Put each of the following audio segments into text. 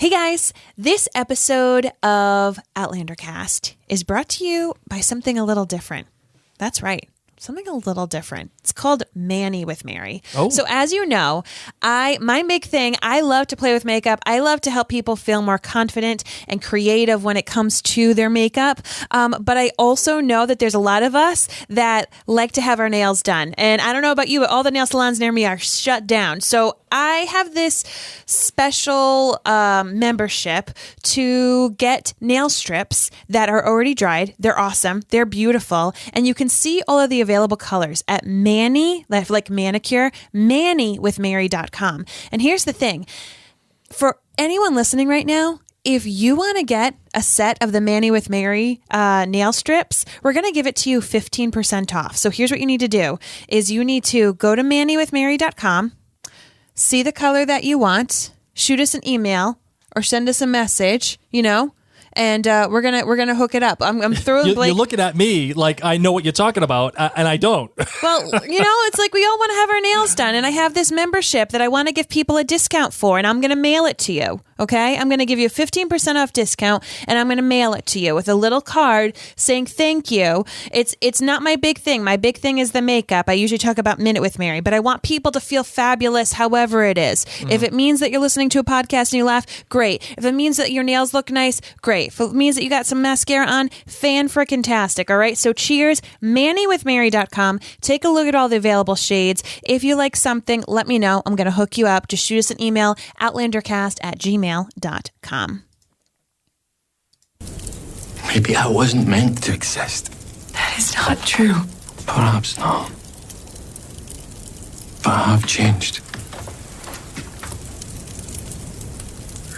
Hey guys, this episode of Outlander Cast is brought to you by something a little different. That's right. Something a little different. It's called Manny with Mary. Oh. So as you know, my big thing, I love to play with makeup. I love to help people feel more confident and creative when it comes to their makeup. But I also know that there's a lot of us that like to have our nails done. And I don't know about you, but all the nail salons near me are shut down. So I have this special membership to get nail strips that are already dried. They're awesome. They're beautiful. And you can see all of the available colors at Manny, like manicure, mannywithmary.com. And here's the thing. For anyone listening right now, if you want to get a set of the Manny with Mary nail strips, we're going to give it to you 15% off. So here's what you need to do is you need to go to mannywithmary.com, see the color that you want, shoot us an email or send us a message, and we're gonna hook it up. I'm thrilled. You're looking at me like I know what you're talking about, and I don't. Well, it's like we all want to have our nails done, and I have this membership that I want to give people a discount for, and I'm going to mail it to you. Okay, I'm going to give you a 15% off discount, and I'm going to mail it to you with a little card saying thank you. It's not my big thing. My big thing is the makeup. I usually talk about Minute with Mary, but I want people to feel fabulous, however it is. Mm-hmm. If it means that you're listening to a podcast and you laugh, great. If it means that your nails look nice, great. If it means that you got some mascara on, fan-frickin-tastic, all right? So cheers, mannywithmary.com. Take a look at all the available shades. If you like something, let me know. I'm going to hook you up. Just shoot us an email, outlandercast@gmail.com. Maybe I wasn't meant to exist. That is not true. Perhaps not. But I have changed.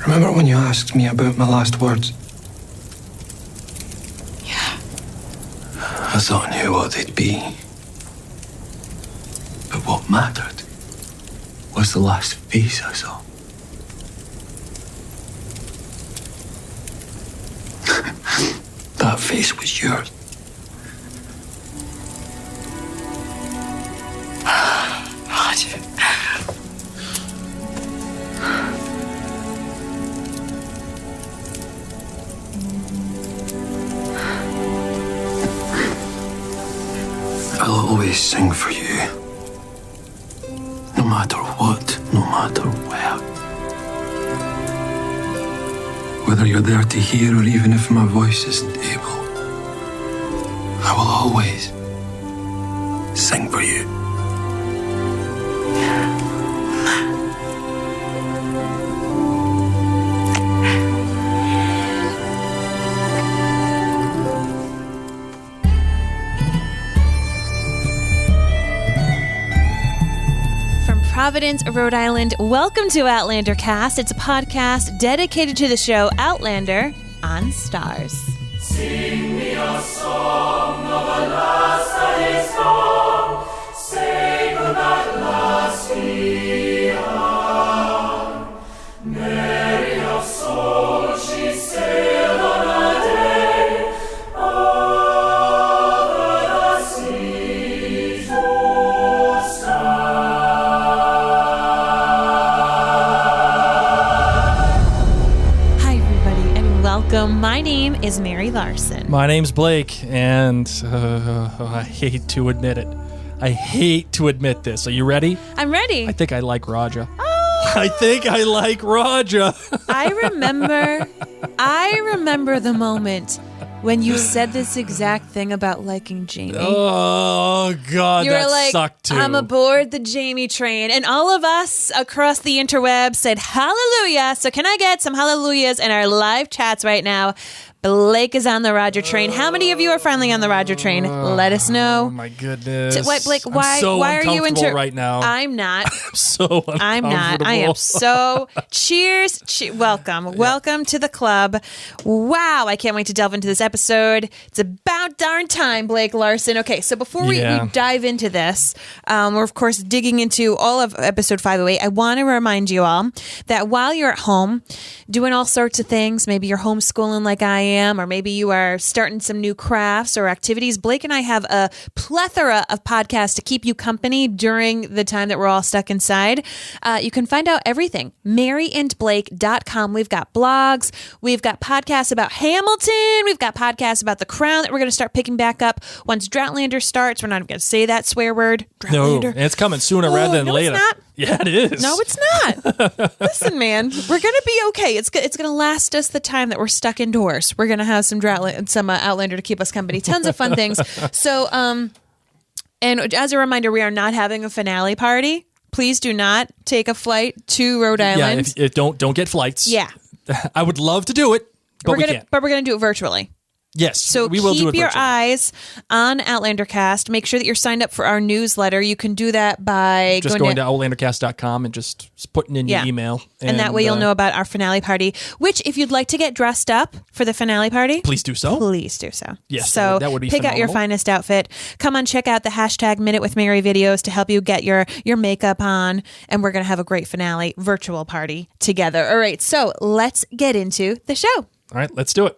Remember when you asked me about my last words? Yeah. I thought I knew what they'd be. But what mattered was the last face I saw. That face was yours. Roger. I'll always sing for you. No matter what, no matter where. Whether you're there to hear or even if my voice isn't able, I will always sing for you. Providence, Rhode Island. Welcome to Outlander Cast. It's a podcast dedicated to the show Outlander on Stars. Sing me a song of a lass that is gone. Say goodnight, lassie. Mary of soul, she sailed on a day over the seas to Welcome. My name is Mary Larson. My name's Blake, and I hate to admit it. I hate to admit this. Are you ready? I'm ready. I think I like Roger. Oh. I think I like Roger. I remember the moment when you said this exact thing about liking Jamie. Oh, God, you were that like, sucked too. I'm aboard the Jamie train. And all of us across the interweb said, hallelujah. So can I get some hallelujahs in our live chats right now? Blake is on the Roger train. How many of you are finally on the Roger train? Let us know. Oh, my goodness. Wait, Blake, why, I'm so why are you into right now? I'm not. I'm so uncomfortable. I'm not. I am so. Cheers. Welcome. Yeah. Welcome to the club. Wow. I can't wait to delve into this episode. It's about darn time, Blake Larson. Okay, so before we dive into this, we're, of course, digging into all of episode 508. I want to remind you all that while you're at home, doing all sorts of things. Maybe you're homeschooling like I am, or maybe you are starting some new crafts or activities. Blake and I have a plethora of podcasts to keep you company during the time that we're all stuck inside. You can find out everything. maryandblake.com. We've got blogs. We've got podcasts about Hamilton. We've got podcasts about The Crown that we're going to start picking back up once Droughtlander starts. We're not going to say that swear word. No, Droughtlander. it's coming sooner rather than later. It's not. Yeah, it is. No, it's not. Listen, man, we're gonna be okay. It's gonna last us the time that we're stuck indoors. We're gonna have some Outlander to keep us company. Tons of fun things. So, and as a reminder, we are not having a finale party. Please do not take a flight to Rhode Island. Yeah, don't get flights. Yeah. I would love to do it, but we can't. But we're gonna do it virtually. Yes, so we will do it keep your virtually. eyes on Outlander Cast. Make sure that you're signed up for our newsletter. You can do that by just going to outlandercast.com and just putting in your email. And that way you'll know about our finale party, which if you'd like to get dressed up for the finale party, please do so. Please do so. Yes, so that would be pick out your finest outfit. Come on, check out the hashtag Minute with Mary videos to help you get your makeup on. And we're going to have a great finale virtual party together. All right, so let's get into the show. All right, let's do it.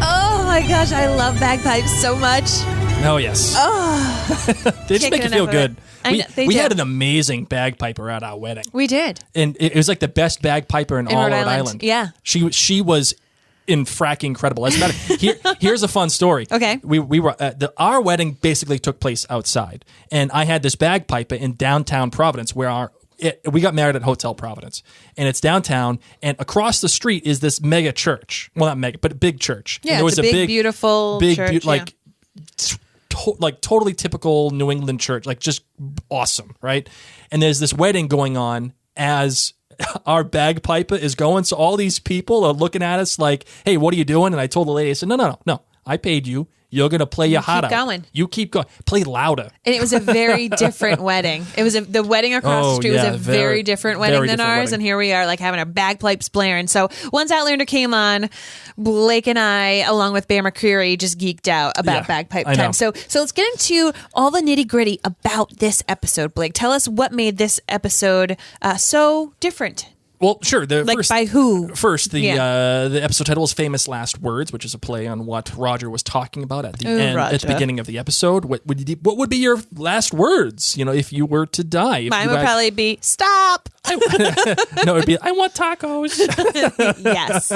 Oh my gosh, I love bagpipes so much. Oh, yes. Oh, they just make you feel good. We do. had an amazing bagpiper at our wedding. We did. And it was like the best bagpiper in all Rhode Island. Yeah. She was in fracking incredible. As a matter, here's a fun story. Okay. We were our wedding basically took place outside, and I had this bagpiper in downtown Providence where we got married at Hotel Providence, and it's downtown, and across the street is this mega church. Well, not mega, but a big church. Yeah, and there was a big beautiful church. Like totally typical New England church, like just awesome, right? And there's this wedding going on as our bagpiper is going, so all these people are looking at us like, "Hey, what are you doing?" And I told the lady, I said, "No, I paid you. You're going to play your heart out. Going. You keep going. Play louder." And it was a very different wedding. It was the wedding across the street was a very different wedding than ours. And here we are, like having our bagpipes blaring. So once Outlander came on, Blake and I, along with Bear McCreary, just geeked out about bagpipe time. So let's get into all the nitty gritty about this episode. Blake, tell us what made this episode so different. Well, sure. By who? First, the episode title is "Famous Last Words," which is a play on what Roger was talking about at the end, at the beginning of the episode. What would be your last words? If you were to die. Mine would probably be "Stop." No, it'd be "I want tacos." Yes.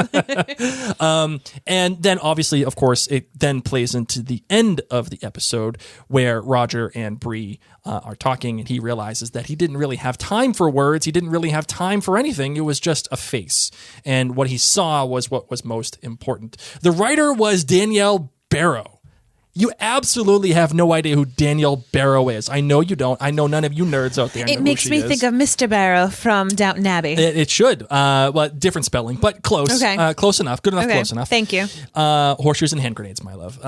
And then, obviously, of course, it then plays into the end of the episode where Roger and Bree are talking, and he realizes that he didn't really have time for words. He didn't really have time for anything. It was just a face. And what he saw was what was most important. The writer was Danielle Barrow. You absolutely have no idea who Danielle Barrow is. I know you don't. I know none of you nerds out there know who she is. It makes me think of Mr. Barrow from Downton Abbey. It should. Well, different spelling, but close. Okay. Close enough. Good enough, close enough. Thank you. Horseshoes and hand grenades, my love.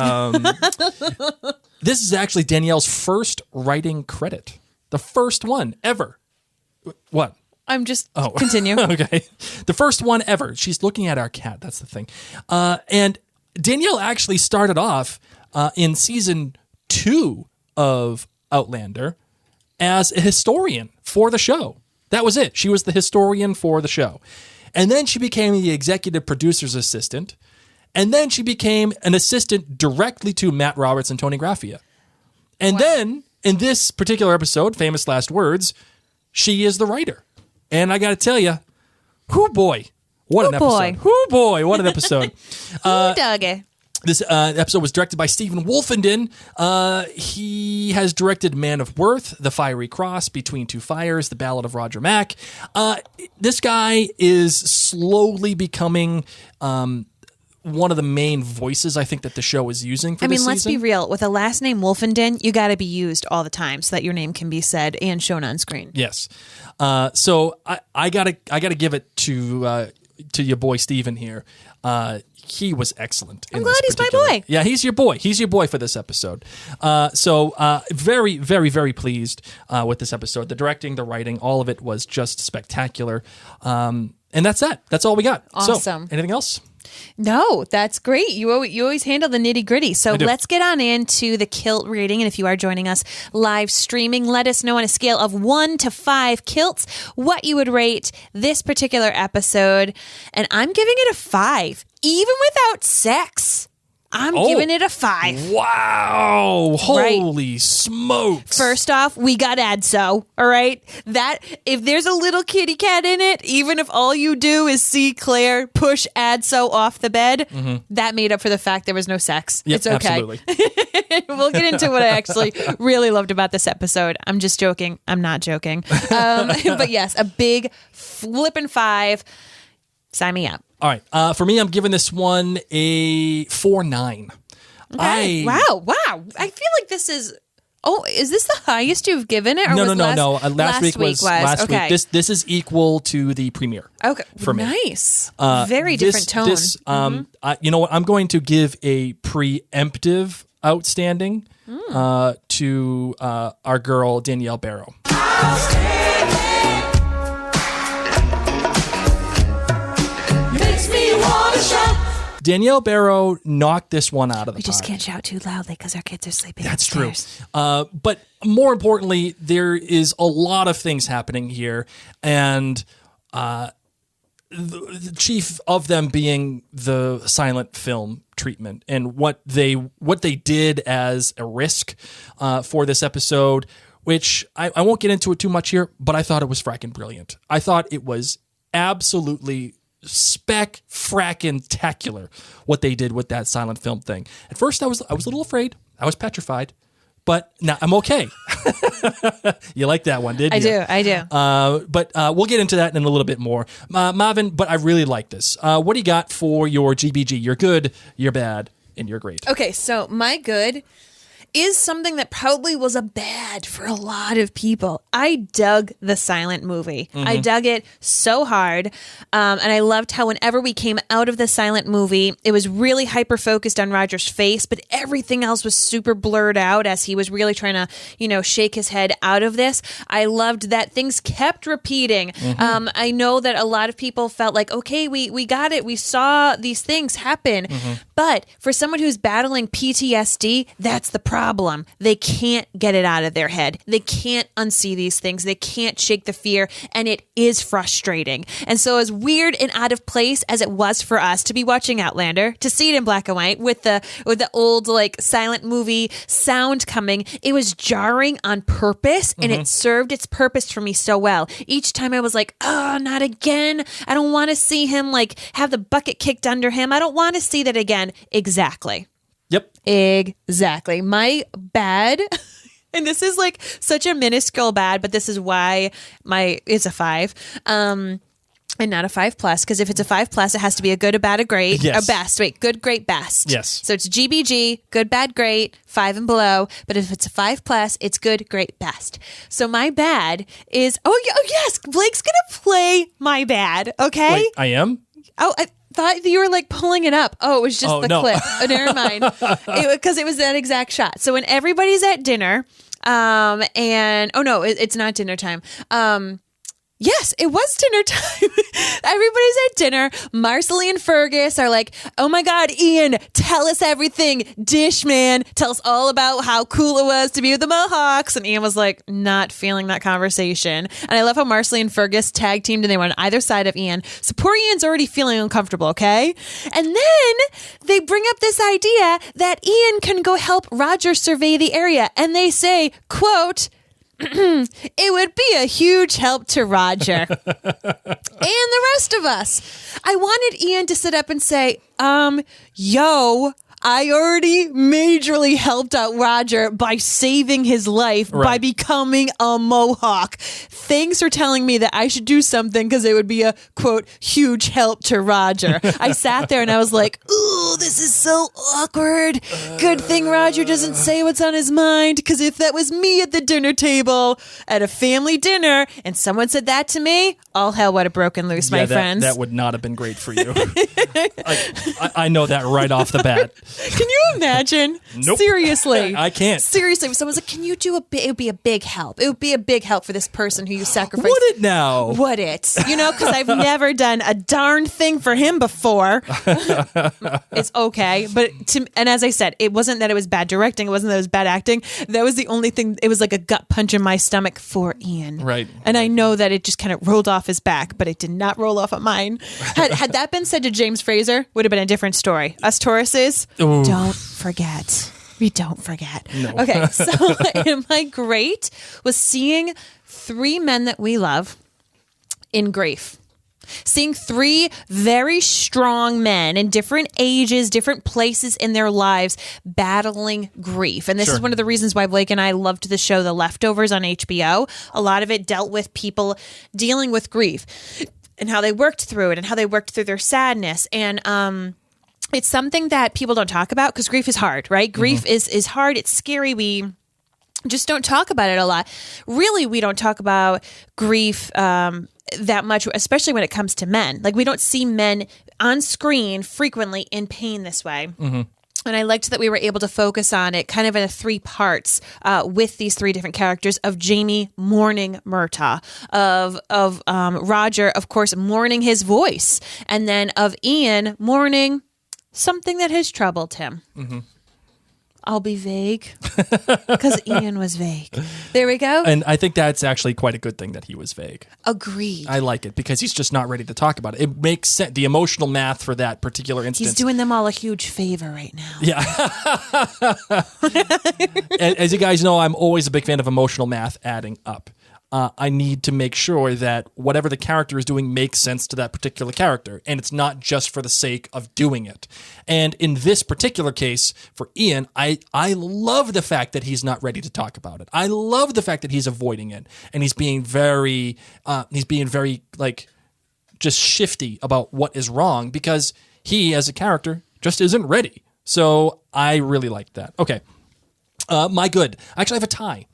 This is actually Danielle's first writing credit. The first one ever. What? I'm just continue. Okay. The first one ever. She's looking at our cat. That's the thing. And Danielle actually started off in season 2 of Outlander as a historian for the show. That was it. She was the historian for the show. And then she became the executive producer's assistant. And then she became an assistant directly to Matt Roberts and Tony Graffia. And then in this particular episode, Famous Last Words, she is the writer. And I got to tell you, whoo boy, what an episode. Whoo boy, what an episode. Doggy. This episode was directed by Stephen Wolfenden. He has directed Man of Worth, The Fiery Cross, Between Two Fires, The Ballad of Roger Mack. This guy is slowly becoming one of the main voices I think that the show is using for this season. Let's be real. With a last name Wolfenden, you got to be used all the time so that your name can be said and shown on screen. Yes. So I gotta give it to your boy Stephen here. He was excellent. I'm glad he's my boy. Yeah, he's your boy. He's your boy for this episode. So very, very, very pleased with this episode. The directing, the writing, all of it was just spectacular. And that's that. That's all we got. Awesome. So, anything else? No, that's great. You always handle the nitty gritty. So do. let's get on into the kilt rating. And if you are joining us live streaming, let us know on a scale of 1 to 5 kilts what you would rate this particular episode. And I'm giving it a 5, even without sex. I'm giving it a 5. Wow. Holy smokes. First off, we got Adso, all right? That, if there's a little kitty cat in it, even if all you do is see Claire push Adso off the bed, that made up for the fact there was no sex. Yep, It's okay. absolutely. We'll get into what I actually really loved about this episode. I'm just joking. I'm not joking. But yes, a big flippin' 5. Sign me up. All right. For me, I'm giving this one a 4.9. Okay. Wow. I feel like this is... Oh, is this the highest you've given it? Or No. was Last week was last okay. week. This is equal to the premiere. Okay, for me. Nice. Very different tone. You know what? I'm going to give a preemptive outstanding to our girl Danielle Barrow. Danielle Barrow knocked this one out of the park. We just can't shout too loudly because our kids are sleeping. That's true. upstairs. But more importantly, there is a lot of things happening here, and the chief of them being the silent film treatment and what they did as a risk for this episode, which I won't get into it too much here, but I thought it was fracking brilliant. I thought it was absolutely frackin-tacular what they did with that silent film thing. At first, I was a little afraid. I was petrified, but now I'm okay. You like that one, didn't you? I do. But we'll get into that in a little bit more. Marvin, but I really like this. What do you got for your GBG? You're good, you're bad, and you're great. Okay, so my good is something that probably was a bad for a lot of people. I dug the silent movie. I dug it so hard. And I loved how whenever we came out of the silent movie, it was really hyper-focused on Roger's face, but everything else was super blurred out as he was really trying to, shake his head out of this. I loved that things kept repeating. I know that a lot of people felt like, okay, we got it. We saw these things happen. But for someone who's battling PTSD, that's the problem. They can't get it out of their head. They can't unsee these things. They can't shake the fear, and it is frustrating. And so as weird and out of place as it was for us to be watching Outlander, to see it in black and white with the old silent movie sound coming, it was jarring on purpose, and it served its purpose for me so well. Each time I was like, oh, not again. I don't want to see him have the bucket kicked under him. I don't want to see that again. Exactly. Yep. Exactly. My bad, and this is such a minuscule bad, but this is why it's a 5. And not a 5+, because if it's a 5+, it has to be a good, a bad, a great, yes. a best. Wait, good, great, best. Yes. So it's GBG, good, bad, great, 5 and below. But if it's a 5+, it's good, great, best. So my bad is, oh yes, Blake's going to play my bad, okay? Wait, I am? Oh, I thought you were pulling it up. Oh, it was just the clip. Oh, never mind. Because it was that exact shot. So when everybody's at dinner, it's not dinner time. Yes, it was dinner time. Everybody's at dinner. Marcelly and Fergus are like, oh my God, Ian, tell us everything. Dish man, tell us all about how cool it was to be with the Mohawks. And Ian was not feeling that conversation. And I love how Marcelly and Fergus tag teamed and they went on either side of Ian. So poor Ian's already feeling uncomfortable, okay? And then they bring up this idea that Ian can go help Roger survey the area. And they say, quote, it would be a huge help to Roger and the rest of us. I wanted Ian to sit up and say, I already majorly helped out Roger by saving his life by becoming a Mohawk. Thanks for telling me that I should do something because it would be a, quote, huge help to Roger. I sat there and I was like, ooh, this is so awkward. Good thing Roger doesn't say what's on his mind, because if that was me at the dinner table at a family dinner and someone said that to me, all hell would have broken loose, my friends. That would not have been great for you. I know that right off the bat. Can you you imagine? Nope. Seriously. I can't. Seriously. If someone's like, can you do it would be a big help. It would be a big help for this person who you sacrificed. Would it now? Would it? Because I've never done a darn thing for him before. It's okay. And as I said, it wasn't that it was bad directing. It wasn't that it was bad acting. That was the only thing. It was like a gut punch in my stomach for Ian. Right. And I know that it just kind of rolled off his back, but it did not roll off of mine. Had that been said to James Fraser, would have been a different story. Us Tauruses, don't forget. We don't forget. No. Okay, so in my great was seeing three men that we love in grief. Seeing three very strong men in different ages, different places in their lives battling grief. And this is one of the reasons why Blake and I loved the show The Leftovers on HBO. A lot of it dealt with people dealing with grief and how they worked through it and how they worked through their sadness. And it's something that people don't talk about because grief is hard, right? Grief is hard. It's scary. We just don't talk about it a lot. Really, we don't talk about grief that much, especially when it comes to men. Like, we don't see men on screen frequently in pain this way. And I liked that we were able to focus on it kind of in 3 parts with these 3 different characters of Jamie mourning Murtaugh, of Roger, of course, mourning his voice, and then of Ian mourning something that has troubled him. I'll be vague because Ian was vague. There we go. And I think that's actually quite a good thing that he was vague. Agreed. I like it because he's just not ready to talk about it. It makes sense. The emotional math for that particular instance. He's doing them all a huge favor right now. Yeah. As you guys know, I'm always a big fan of emotional math adding up. I need to make sure that whatever the character is doing makes sense to that particular character, and it's not just for the sake of doing it. And in this particular case, for Ian, I love the fact that he's not ready to talk about it. I love the fact that he's avoiding it, and he's being very like just shifty about what is wrong because he, as a character, just isn't ready. So I really like that. Okay. My good. I actually have a tie.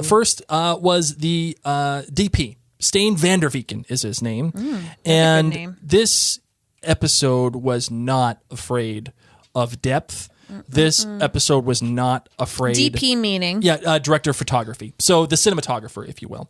First was the DP. Steen Vanderveken is his name. And name. This episode was not afraid of depth. This episode was not afraid. DP meaning? Yeah, director of photography. So the cinematographer, if you will.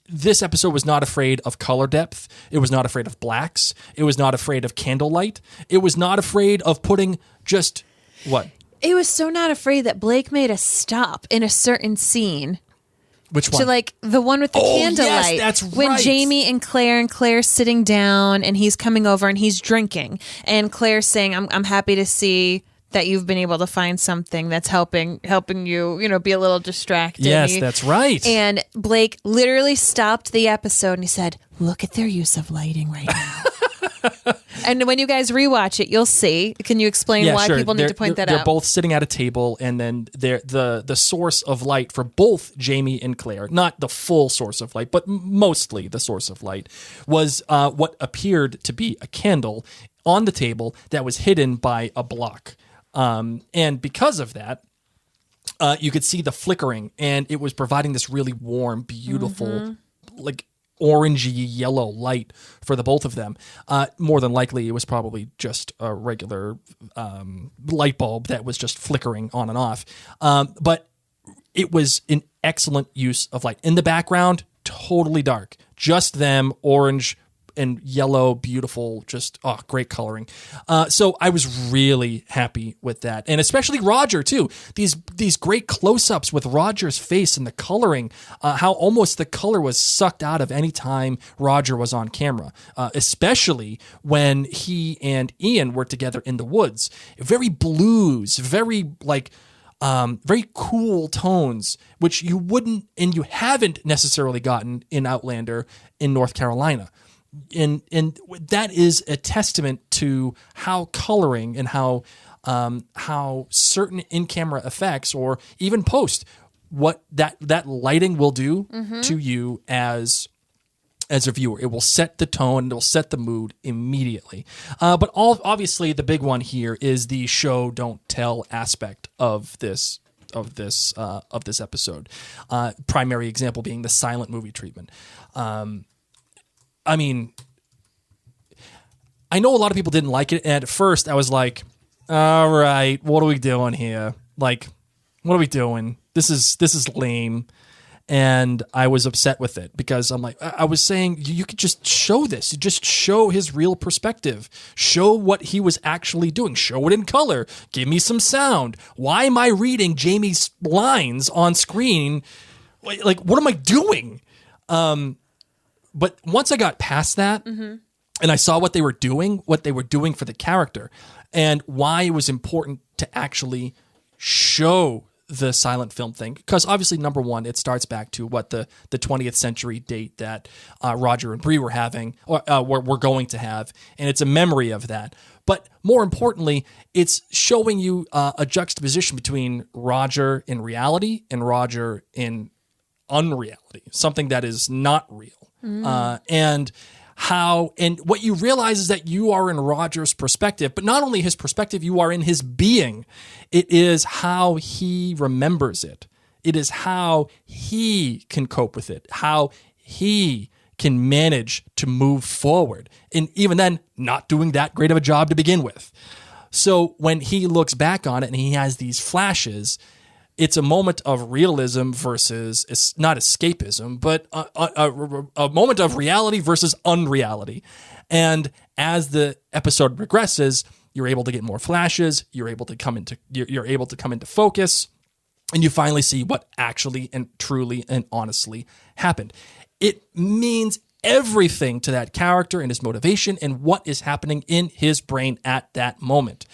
This episode was not afraid of color depth. It was not afraid of blacks. It was not afraid of candlelight. It was not afraid of putting just what? It was so not afraid that Blake made a stop in a certain scene. Which one? To like the one with the candlelight. Yes, that's when right. Jamie and Claire's sitting down and he's coming over and he's drinking. And Claire's saying, I'm happy to see that you've been able to find something that's helping you, be a little distracted. Yes, that's right. And Blake literally stopped the episode and he said, look at their use of lighting right now. And when you guys rewatch it, you'll see. Can you explain why people need to point that out? They're both sitting at a table, and then the source of light for both Jamie and Claire, not the full source of light, but mostly the source of light, was what appeared to be a candle on the table that was hidden by a block. And because of that, you could see the flickering, and it was providing this really warm, beautiful, like orangey yellow light for the both of them. More than likely, it was probably just a regular light bulb that was just flickering on and off. But it was an excellent use of light. In the background, totally dark. Just them, orange and yellow, beautiful, just great coloring. So I was really happy with that, and especially Roger too. These great close-ups with Roger's face and the coloring, how almost the color was sucked out of any time Roger was on camera, especially when he and Ian were together in the woods. Very blues, very like. Very cool tones, which you wouldn't and you haven't necessarily gotten in Outlander in North Carolina. And that is a testament to how coloring and how certain in-camera effects or even post, what that lighting will do to you as a viewer. It will set the tone, it will set the mood immediately. But obviously the big one here is the show don't tell aspect of this episode. Primary example being the silent movie treatment. I mean, I know a lot of people didn't like it, and at first I was like, all right, what are we doing here? Like, what are we doing? This is lame. And I was upset with it because I'm like, I was saying you could just show this. You just show his real perspective. Show what he was actually doing. Show it in color. Give me some sound. Why am I reading Jamie's lines on screen? Like, what am I doing? But once I got past that and I saw what they were doing for the character and why it was important to actually show the silent film thing, because obviously, number one, it starts back to what the 20th century date that Roger and Bree were having, or were going to have, and it's a memory of that. But more importantly, it's showing you a juxtaposition between Roger in reality and Roger in unreality, something that is not real, and what you realize is that you are in Roger's perspective, but not only his perspective, you are in his being. It is how he remembers it. It is how he can cope with it, how he can manage to move forward. And even then, not doing that great of a job to begin with. So when he looks back on it and he has these flashes, it's a moment of realism versus, it's not escapism, but a moment of reality versus unreality. And as the episode progresses, you're able to get more flashes. You're able to come into focus, and you finally see what actually and truly and honestly happened. It means everything to that character and his motivation and what is happening in his brain at that moment.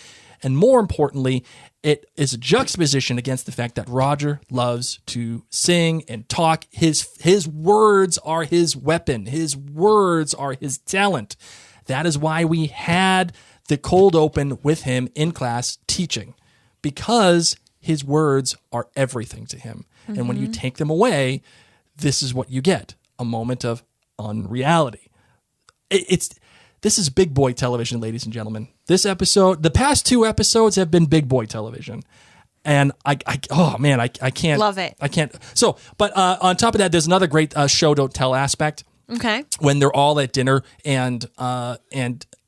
And more importantly, it is a juxtaposition against the fact that Roger loves to sing and talk. His words are his weapon. His words are his talent. That is why we had the cold open with him in class teaching, because his words are everything to him. And when you take them away, this is what you get, a moment of unreality. This is big boy television, ladies and gentlemen. This episode, the past two episodes have been big boy television. And I can't. Love it. I can't. So, but on top of that, there's another great show don't tell aspect. Okay. When they're all at dinner and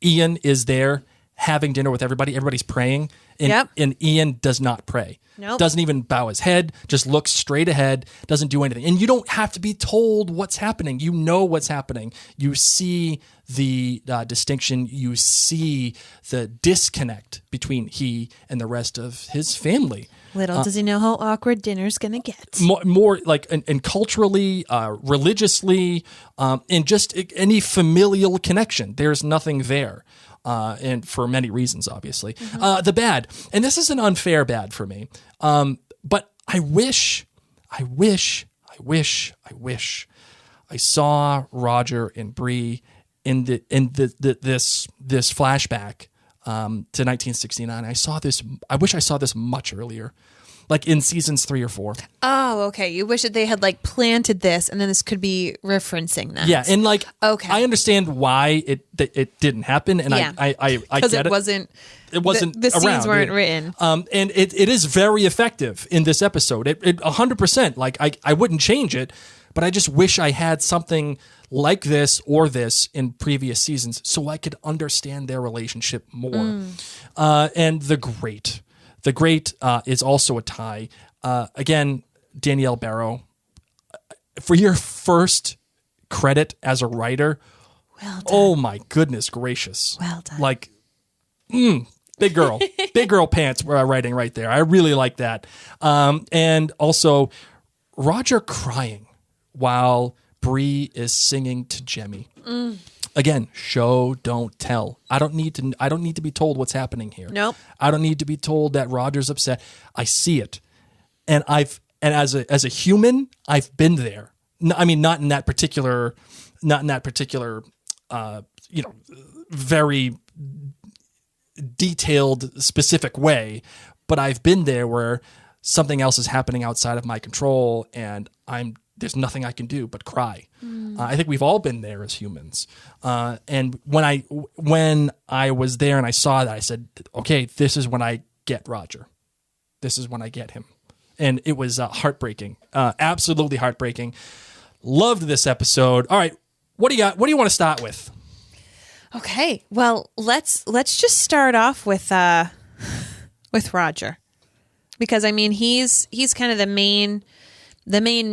Ian is there having dinner with everybody. Everybody's praying. And Ian does not pray. Nope. Doesn't even bow his head, just looks straight ahead, doesn't do anything. And you don't have to be told what's happening. You know what's happening. You see the distinction. You see the disconnect between he and the rest of his family. Little does he know how awkward dinner's going to get. More like, and culturally, religiously, and just any familial connection. There's nothing there. And for many reasons, obviously. The bad, and this is an unfair bad for me, but I wish I saw Roger and Bree in this flashback to 1969. I wish I saw this much earlier. Like in seasons 3 or 4. Oh, okay. You wish that they had like planted this, and then this could be referencing that. Yeah, and like, okay, I understand why it didn't happen, and I because get it wasn't. It wasn't. The scenes around. weren't written. And it is very effective in this episode. It 100%. Like I wouldn't change it, but I just wish I had something like this or this in previous seasons, so I could understand their relationship more. And the great. The Great is also a tie. Again, Danielle Barrow, for your first credit as a writer, well done. Oh my goodness gracious. Well done. Like, big girl pants writing right there. I really like that. And also Roger crying while Bree is singing to Jemmy. Again, show, don't tell. I don't need to be told what's happening here. Nope. I don't need to be told that Roger's upset. I see it. And as a human, I've been there. I mean, not in that particular, very detailed, specific way, but I've been there where something else is happening outside of my control, and there's nothing I can do but cry. I think we've all been there as humans. And when I was there and I saw that, I said, okay, this is when I get Roger. This is when I get him. And it was heartbreaking, absolutely heartbreaking. Loved this episode. All right, what do you got? What do you want to start with? Okay, well, let's just start off with with Roger, because I mean he's kind of the main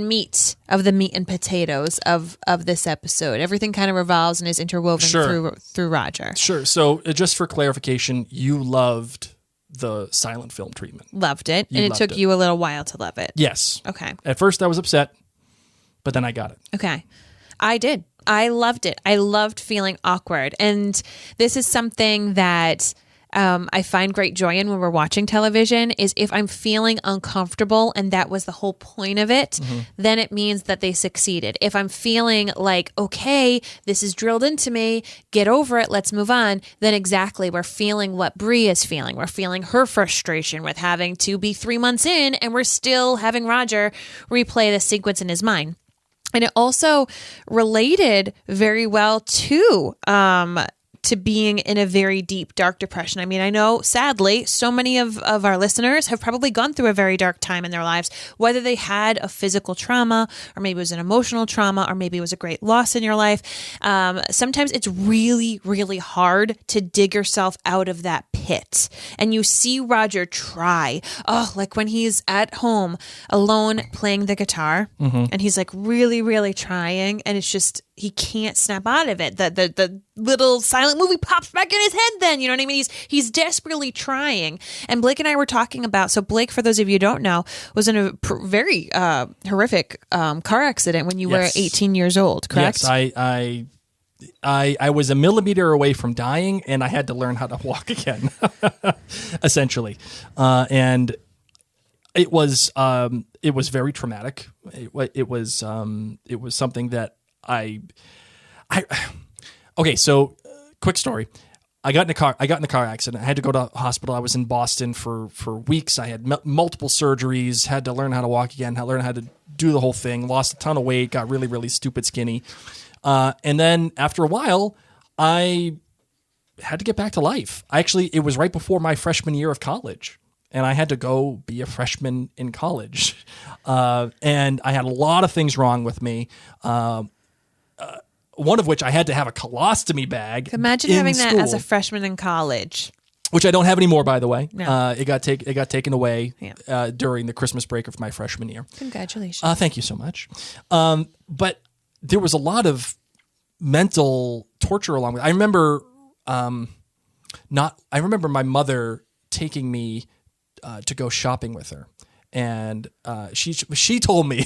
meat of the meat and potatoes of this episode. Everything kind of revolves and is interwoven through Roger. Sure. So just for clarification, you loved the silent film treatment. Loved it, and it took you a little while to love it. Yes. Okay. At first, I was upset, but then I got it. Okay. I did. I loved it. I loved feeling awkward, and this is something that I find great joy in when we're watching television is if I'm feeling uncomfortable and that was the whole point of it, then it means that they succeeded. If I'm feeling like, okay, this is drilled into me, get over it, let's move on, then exactly, we're feeling what Bree is feeling. We're feeling her frustration with having to be 3 months in and we're still having Roger replay the sequence in his mind. And it also related very well to being in a very deep, dark depression. I mean, I know, sadly, so many of our listeners have probably gone through a very dark time in their lives, whether they had a physical trauma, or maybe it was an emotional trauma, or maybe it was a great loss in your life. Sometimes it's really, really hard to dig yourself out of that pit. And you see Roger try. Oh, like when he's at home alone playing the guitar, and he's like really, really trying, and it's just, he can't snap out of it. The little silent movie pops back in his head then, you know what I mean? He's desperately trying. And Blake and I were talking about, so Blake, for those of you who don't know, was in a very horrific car accident when you were 18 years old, correct? Yes, I was a millimeter away from dying, and I had to learn how to walk again, essentially. And it was very traumatic. It was something that okay, so quick story. I got in a car accident. I had to go to the hospital. I was in Boston for weeks. I had multiple surgeries, had to learn how to walk again, had to learn how to do the whole thing, lost a ton of weight, got really, really stupid skinny. And then after a while, I had to get back to life. It was right before my freshman year of college. And I had to go be a freshman in college. And I had a lot of things wrong with me. One of which I had to have a colostomy bag. Imagine having that as a freshman in college. Which I don't have anymore, by the way. No. It got taken away during the Christmas break of my freshman year. Congratulations. Thank you so much. But there was a lot of mental torture along with it. I remember my mother taking me to go shopping with her. And she told me,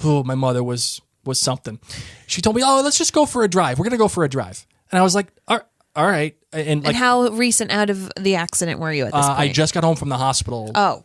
my mother was something. She told me, oh, let's just go for a drive. We're going to go for a drive. And I was like, all right. And how recent out of the accident were you at this point? I just got home from the hospital. Oh.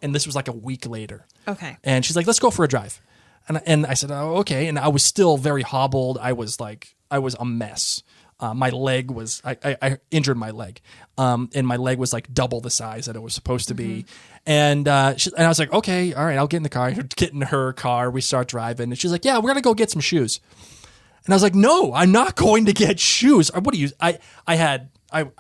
And this was like a week later. Okay. And she's like, let's go for a drive. And I said, oh, okay. And I was still very hobbled. I was a mess. My leg was, I injured my leg. And my leg was like double the size that it was supposed to be. And I was like, okay, all right, I'll get in the car. I get in her car. We start driving. And she's like, yeah, we're going to go get some shoes. And I was like, no, I'm not going to get shoes. What do you, I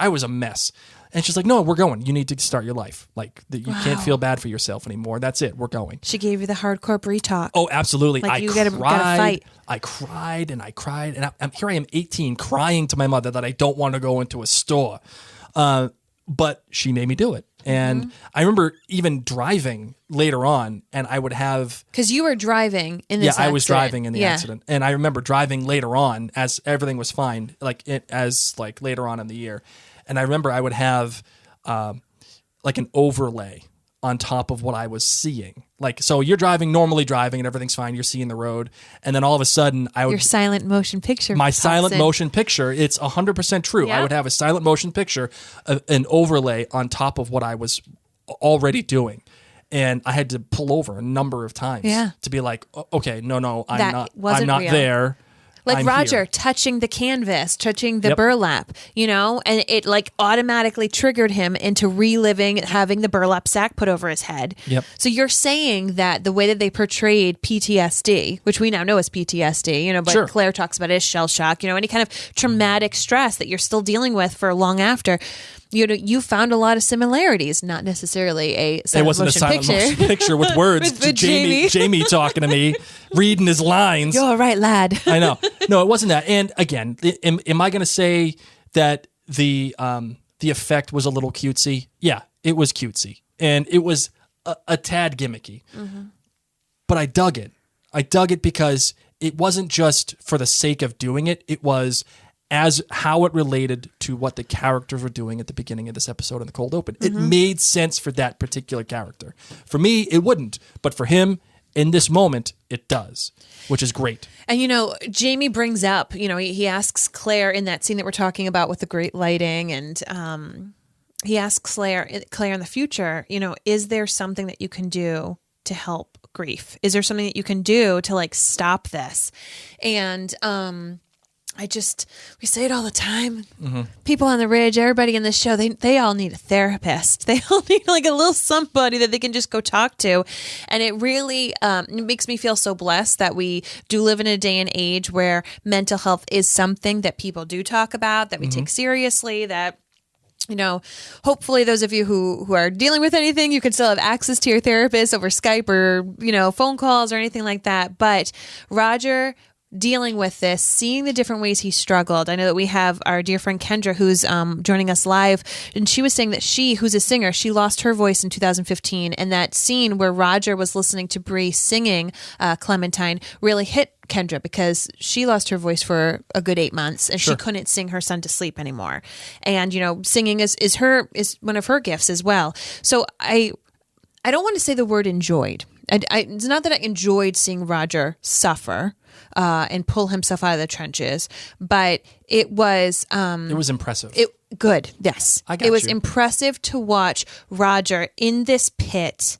was a mess. And she's like, no, we're going. You need to start your life. Like, you can't feel bad for yourself anymore. That's it. We're going. She gave you the hardcore Brie talk. Oh, absolutely. Like, you gotta fight. I cried. And here I am 18 crying to my mother that I don't want to go into a store. But she made me do it. And I remember even driving later on, and I would have... Because you were driving in this accident. Yeah, I was driving in the accident. And I remember driving later on as everything was fine, later on in the year. And I remember I would have like an overlay on top of what I was seeing. Like, so you're normally driving and everything's fine. You're seeing the road. And then all of a sudden your silent motion picture. My silent motion picture. It's 100% true. Yeah. I would have a silent motion picture, an overlay on top of what I was already doing. And I had to pull over a number of times to be like, okay, no, I'm not real. There. Like I'm Roger here. touching the canvas, touching the burlap, and it like automatically triggered him into reliving having the burlap sack put over his head. Yep. So you're saying that the way that they portrayed PTSD, which we now know is PTSD, but Sure. Claire talks about it as shell shock, any kind of traumatic stress that you're still dealing with for long after. You found a lot of similarities, not necessarily a silent It wasn't a silent motion picture with words. With Jamie talking to me, reading his lines. You're all right, lad. I know. No, it wasn't that. And again, am I going to say that the the effect was a little cutesy. Yeah, it was cutesy. And it was a tad gimmicky. But I dug it. I dug it because it wasn't just for the sake of doing it. It was as how it related to what the characters were doing at the beginning of this episode in the cold open. It made sense for that particular character. For me, it wouldn't. But for him, in this moment, it does, which is great. And, Jamie brings up, he asks Claire in that scene that we're talking about with the great lighting, and he asks Claire in the future, is there something that you can do to help grief? Is there something that you can do to stop this? And we say it all the time. People on the Ridge, everybody in this show, they all need a therapist. They all need a little somebody that they can just go talk to. And it really it makes me feel so blessed that we do live in a day and age where mental health is something that people do talk about, that we take seriously, that hopefully those of you who are dealing with anything, you can still have access to your therapist over Skype or, phone calls or anything like that. But Roger dealing with this, seeing the different ways he struggled. I know that we have our dear friend Kendra who's joining us live, and she was saying that who's a singer, she lost her voice in 2015, and that scene where Roger was listening to Bree singing Clementine really hit Kendra because she lost her voice for a good 8 months and she couldn't sing her son to sleep anymore. And singing is one of her gifts as well. So I don't want to say the word enjoyed. It's not that I enjoyed seeing Roger suffer and pull himself out of the trenches, but it was impressive. Good, yes. I got it was you. impressive to watch Roger in this pit,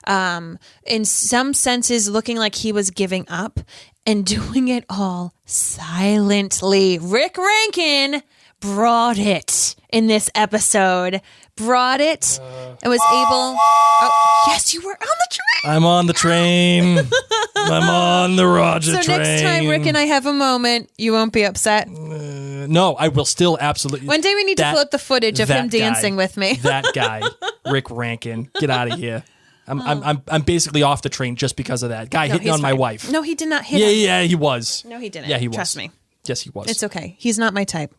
in some senses looking like he was giving up and doing it all silently. Rick Rankin brought it in this episode. Brought it and was able... Oh, yes, you were on the train. I'm on the train. I'm on the Roger train. So next time Rick and I have a moment, you won't be upset. No, I will still absolutely. One day we need to pull up the footage of him dancing with me. That guy, Rick Rankin, get out of here. I'm basically off the train just because of that guy hitting on my wife. No, he did not hit on me. Yeah, he was. No, he didn't. Yeah, he was. Trust me. Yes, he was. It's okay. He's not my type.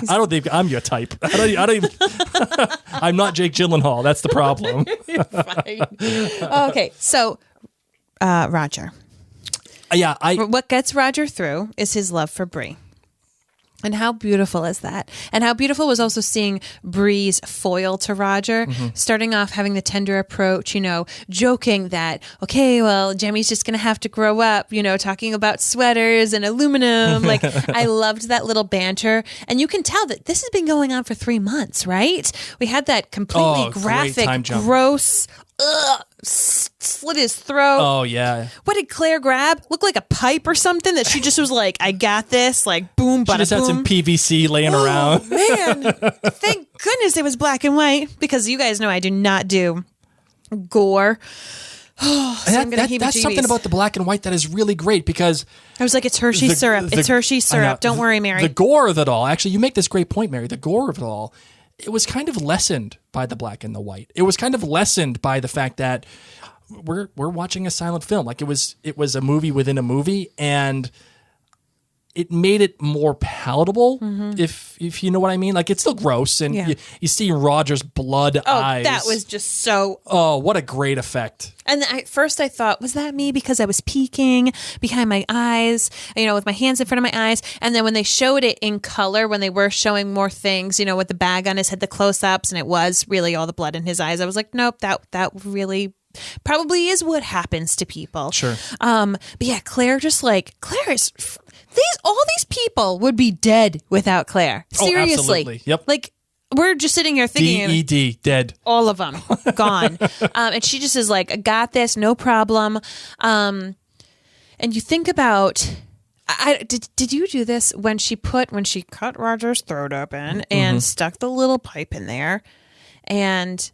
I don't think I'm your type. I don't even, I'm not Jake Gyllenhaal. That's the problem. Fine. Okay, so Roger. Yeah, What gets Roger through is his love for Bree. And how beautiful is that? And how beautiful was also seeing Bree's foil to Roger, starting off having the tender approach, joking that, okay, well, Jemmy's just going to have to grow up, talking about sweaters and aluminum. I loved that little banter. And you can tell that this has been going on for 3 months, right? We had that completely graphic, gross, slit his throat. Oh, yeah. What did Claire grab? Looked like a pipe or something that she just was like, I got this, boom, bada She just had some PVC laying around. Man, thank goodness it was black and white, because you guys know I do not do gore. That's something about the black and white that is really great, because I was like, it's Hershey syrup. It's Hershey syrup. Don't worry, Mary. The gore of it all, actually, you make this great point, Mary. The gore of it all, it was kind of lessened by the black and the white. It was kind of lessened by the fact that we're watching a silent film. It was a movie within a movie, and it made it more palatable, if you know what I mean. It's still gross, and you see Roger's blood eyes. That was just so... Oh, what a great effect. And at first I thought, was that me because I was peeking behind my eyes, with my hands in front of my eyes? And then when they showed it in color, when they were showing more things, with the bag on his head, the close-ups, and it was really all the blood in his eyes, I was like, nope, that really... probably is what happens to people. Sure. But yeah, Claire is all these people would be dead without Claire. Seriously. Oh, absolutely. Yep. We're just sitting here thinking DED, dead. All of them gone. And she just is like, I got this, no problem. And you think about, did you do this when she cut Roger's throat open and stuck the little pipe in there, and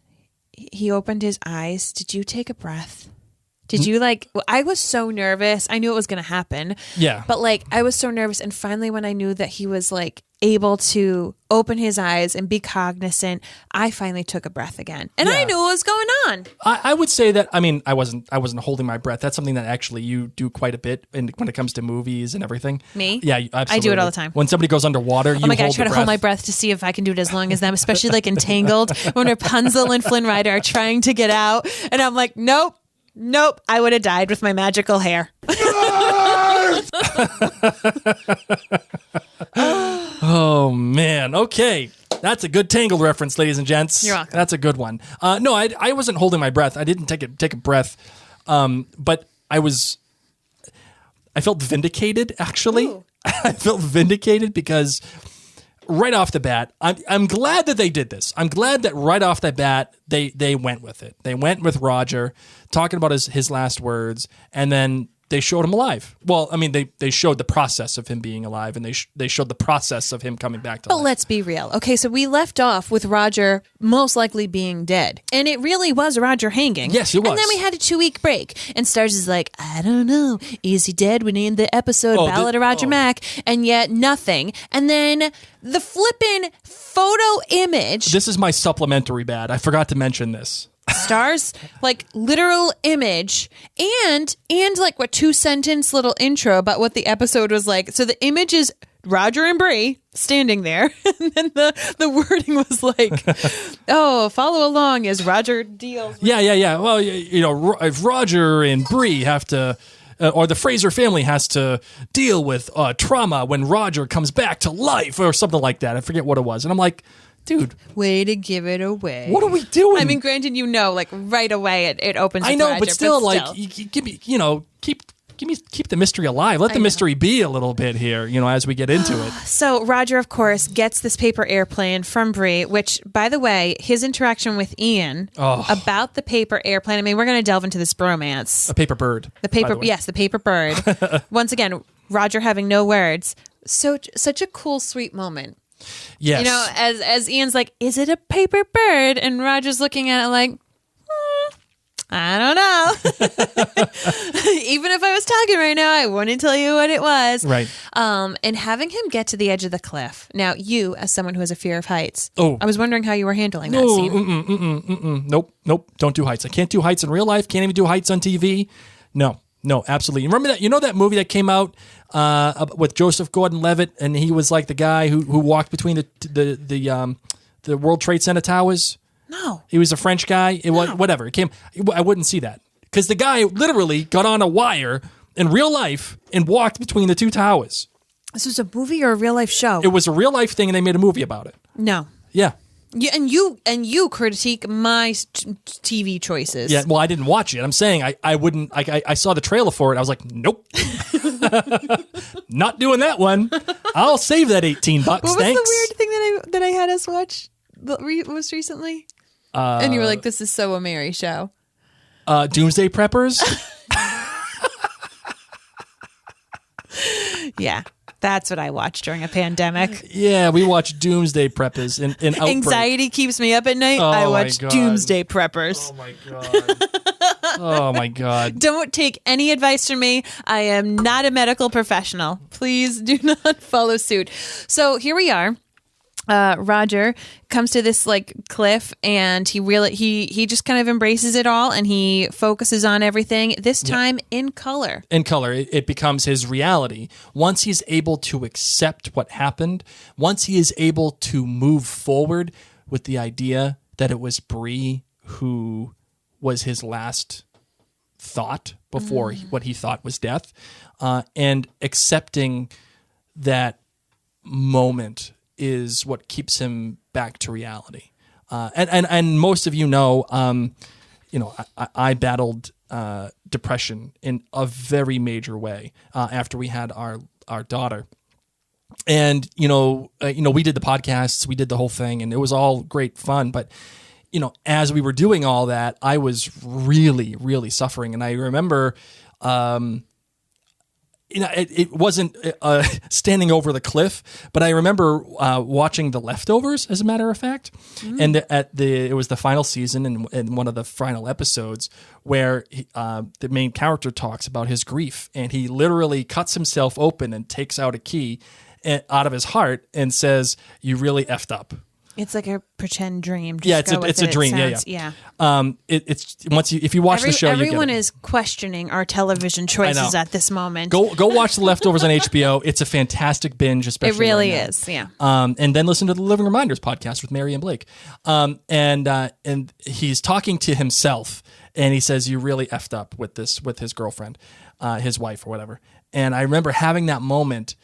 he opened his eyes? Did you take a breath? Did you I was so nervous. I knew it was going to happen. Yeah. But I was so nervous. And finally, when I knew that he was able to open his eyes and be cognizant, I finally took a breath again. And I knew what was going on. I would say that, I mean, I wasn't holding my breath. That's something that actually you do quite a bit when it comes to movies and everything. Me? Yeah, absolutely. I do it all the time. When somebody goes underwater, you Oh my God, I hold try the to hold breath. my breath to see if I can do it as long as them, especially like Entangled, when Rapunzel and Flynn Rider are trying to get out. And I'm like, nope, I would have died with my magical hair. Oh, man. Okay. That's a good Tangled reference, ladies and gents. You're welcome. That's a good one. No, I wasn't holding my breath. I didn't take a breath. But I felt vindicated, actually. Ooh. I felt vindicated because right off the bat, I'm glad that they did this. I'm glad that right off the bat, they went with it. They went with Roger talking about his last words, and then they showed him alive. Well, I mean, they showed the process of him being alive, and they showed the process of him coming back to But life. let's be real. Okay, so we left off with Roger most likely being dead. And it really was Roger hanging. Yes, it was. And then we had a 2-week break. And Stars is like, I don't know. Is he dead? We named the episode Ballad of Roger Mack. And yet nothing. And then the flippin' photo image. This is my supplementary bad. I forgot to mention this. Stars, like literal image, and like what 2-sentence little intro about what the episode was like. So the image is Roger and Bree standing there, and then the wording was like, "Oh, follow along as Roger deals." Yeah. Well, if Roger and Bree have to, or the Fraser family has to deal with trauma when Roger comes back to life, or something like that. I forget what it was, and I'm like, dude, way to give it away. what are we doing? I mean, granted, like right away it opens. I with know, Roger, but still, like, you give me, keep the mystery alive. Let the mystery be a little bit here, as we get into it. So Roger, of course, gets this paper airplane from Bree, which, by the way, his interaction with Ian about the paper airplane. I mean, we're going to delve into this bromance. A paper bird. The paper bird. Once again, Roger having no words. So such a cool, sweet moment. Yes. As Ian's like, is it a paper bird? And Roger's looking at it like, I don't know. Even if I was talking right now, I wouldn't tell you what it was. Right. And having him get to the edge of the cliff. Now, you, as someone who has a fear of heights, I was wondering how you were handling that scene. Nope. Don't do heights. I can't do heights in real life. Can't even do heights on TV. No, absolutely. Remember that? You know that movie that came out with Joseph Gordon-Levitt, and he was like the guy who walked between the World Trade Center towers? No. He was a French guy. It was whatever. It came. I wouldn't see that because the guy literally got on a wire in real life and walked between the two towers. This was a movie or a real life show? It was a real life thing, and they made a movie about it. No. Yeah. And you critique my TV choices. Yeah. Well, I didn't watch it. I'm saying I wouldn't. I saw the trailer for it. I was like, nope, not doing that one. I'll save that $18. What was Thanks. the weird thing that I had us watch most recently? And you were like, "This is so a Mary show." Doomsday Preppers. Yeah, that's what I watched during a pandemic. Yeah, we watched Doomsday Preppers in Outbreak. Anxiety keeps me up at night. I watch Doomsday Preppers. Oh my god. Oh my god. Don't take any advice from me. I am not a medical professional. Please do not follow suit. So here we are. Roger comes to this like cliff, and he just kind of embraces it all, and he focuses on everything, this time in color. In color, it becomes his reality. Once he's able to accept what happened, once he is able to move forward with the idea that it was Bree who was his last thought before what he thought was death, and accepting that moment is what keeps him back to reality. And most of I battled depression in a very major way after we had our daughter. And we did the podcasts, we did the whole thing, and it was all great fun. But as we were doing all that, I was really, really suffering. And I remember, it wasn't standing over the cliff, but I remember watching The Leftovers, as a matter of fact. And it was the final season and one of the final episodes where the main character talks about his grief, and he literally cuts himself open and takes out a key out of his heart and says, "You really effed up." It's like a pretend dream. Just Yeah, go with it's a it. dream. It sounds- Yeah. It's if you watch the show, everyone you get it. is questioning our television choices at this moment. Go watch The Leftovers on HBO. It's a fantastic binge, especially it really right now. is. Yeah. And then listen to the Living Reminders podcast with Mary and Blake. And he's talking to himself, and he says, "You really effed up with his girlfriend, his wife or whatever." And I remember having that moment,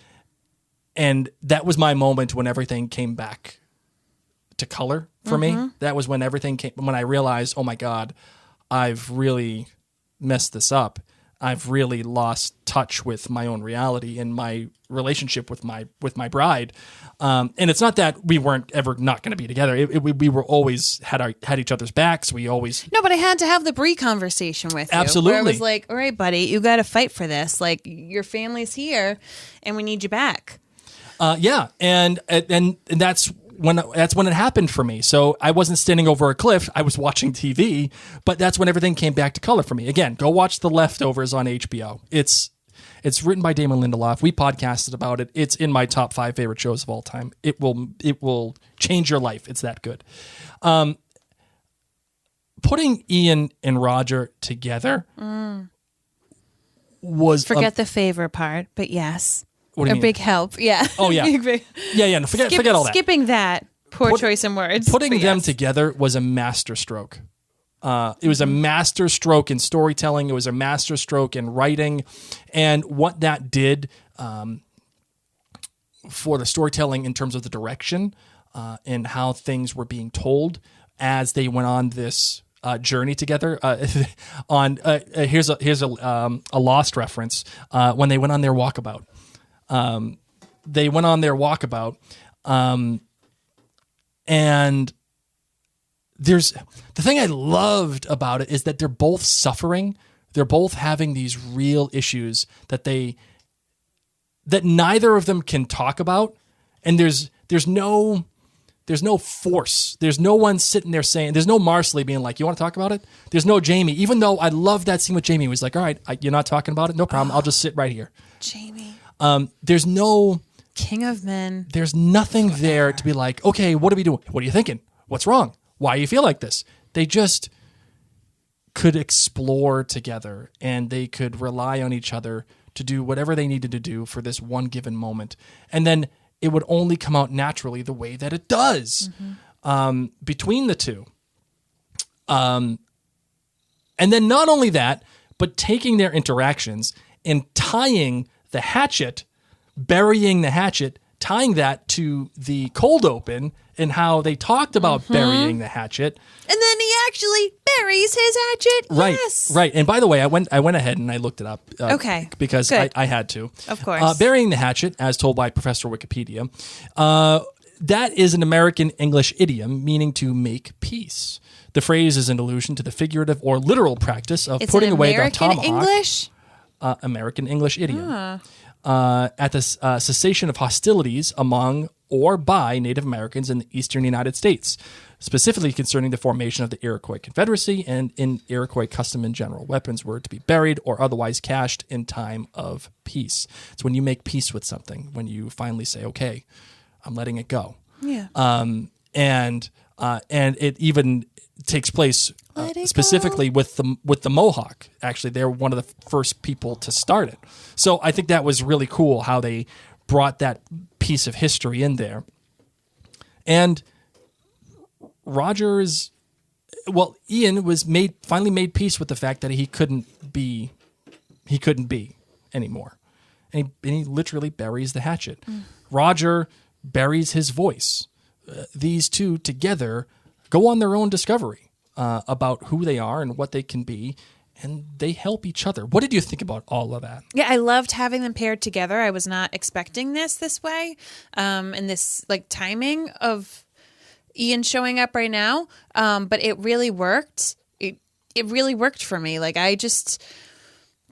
and that was my moment when everything came back to color for me. That was when everything came, when I realized, oh my God, I've really messed this up. I've really lost touch with my own reality and my relationship with my bride. And it's not that we weren't ever not going to be together. We were always had each other's backs. We always. No, but I had to have the Brie conversation with you. Absolutely. Where I was like, all right, buddy, you got to fight for this. Like, your family's here and we need you back. Yeah. And that's when it happened for me. So I wasn't standing over a cliff. I was watching TV, but that's when everything came back to color for me. Again, go watch The Leftovers on HBO. It's written by Damon Lindelof. We podcasted about it. It's in my top 5 favorite shows of all time. It will change your life. It's that good. Putting Ian and Roger together was Forget the favor part, but yes. What do you a mean? big help. Yeah. Oh, yeah. Yeah. No, forget all that. Skipping that. Poor choice in words. Putting but them yes. together was a masterstroke. It was a masterstroke in storytelling. It was a masterstroke in writing. And what that did for the storytelling in terms of the direction and how things were being told as they went on this journey together. Here's a Lost reference. When they went on their walkabout. And there's the thing I loved about it is that they're both suffering. They're both having these real issues that neither of them can talk about. And there's no force. There's no one sitting there saying, there's no Marcelly being like, you want to talk about it? There's no Jamie, even though I love that scene with Jamie. He was like, all right, you're not talking about it? No problem. I'll just sit right here. Jamie. There's no King of Men. There's nothing there to be like, okay, what are we doing? What are you thinking? What's wrong? Why do you feel like this? They just could explore together and they could rely on each other to do whatever they needed to do for this one given moment. And then it would only come out naturally the way that it does between the two. And then not only that, but taking their interactions and tying the hatchet, burying the hatchet, tying that to the cold open and how they talked about burying the hatchet. And then he actually buries his hatchet. Right, Yes. right. And by the way, I went ahead and I looked it up. Okay, Because good. I had to. Of course. Burying the hatchet, as told by Professor Wikipedia, that is an American English idiom meaning to make peace. The phrase is an allusion to the figurative or literal practice of It's putting an away American the tomahawk. English? American English idiom. At the cessation of hostilities among or by Native Americans in the eastern United States, specifically concerning the formation of the Iroquois Confederacy and in Iroquois custom in general. Weapons were to be buried or otherwise cached in time of peace. It's when you make peace with something, when you finally say, okay, I'm letting it go. Yeah. And it even takes place Let it specifically with the Mohawk. Actually, they're one of the first people to start it. So I think that was really cool how they brought that piece of history in there. And Ian was finally made peace with the fact that he couldn't be anymore. And he literally buries the hatchet. Roger buries his voice. These two together go on their own discovery about who they are and what they can be, and they help each other. What did you think about all of that? Yeah, I loved having them paired together. I was not expecting this way, and this like timing of Ian showing up right now. But it really worked. It really worked for me. Like I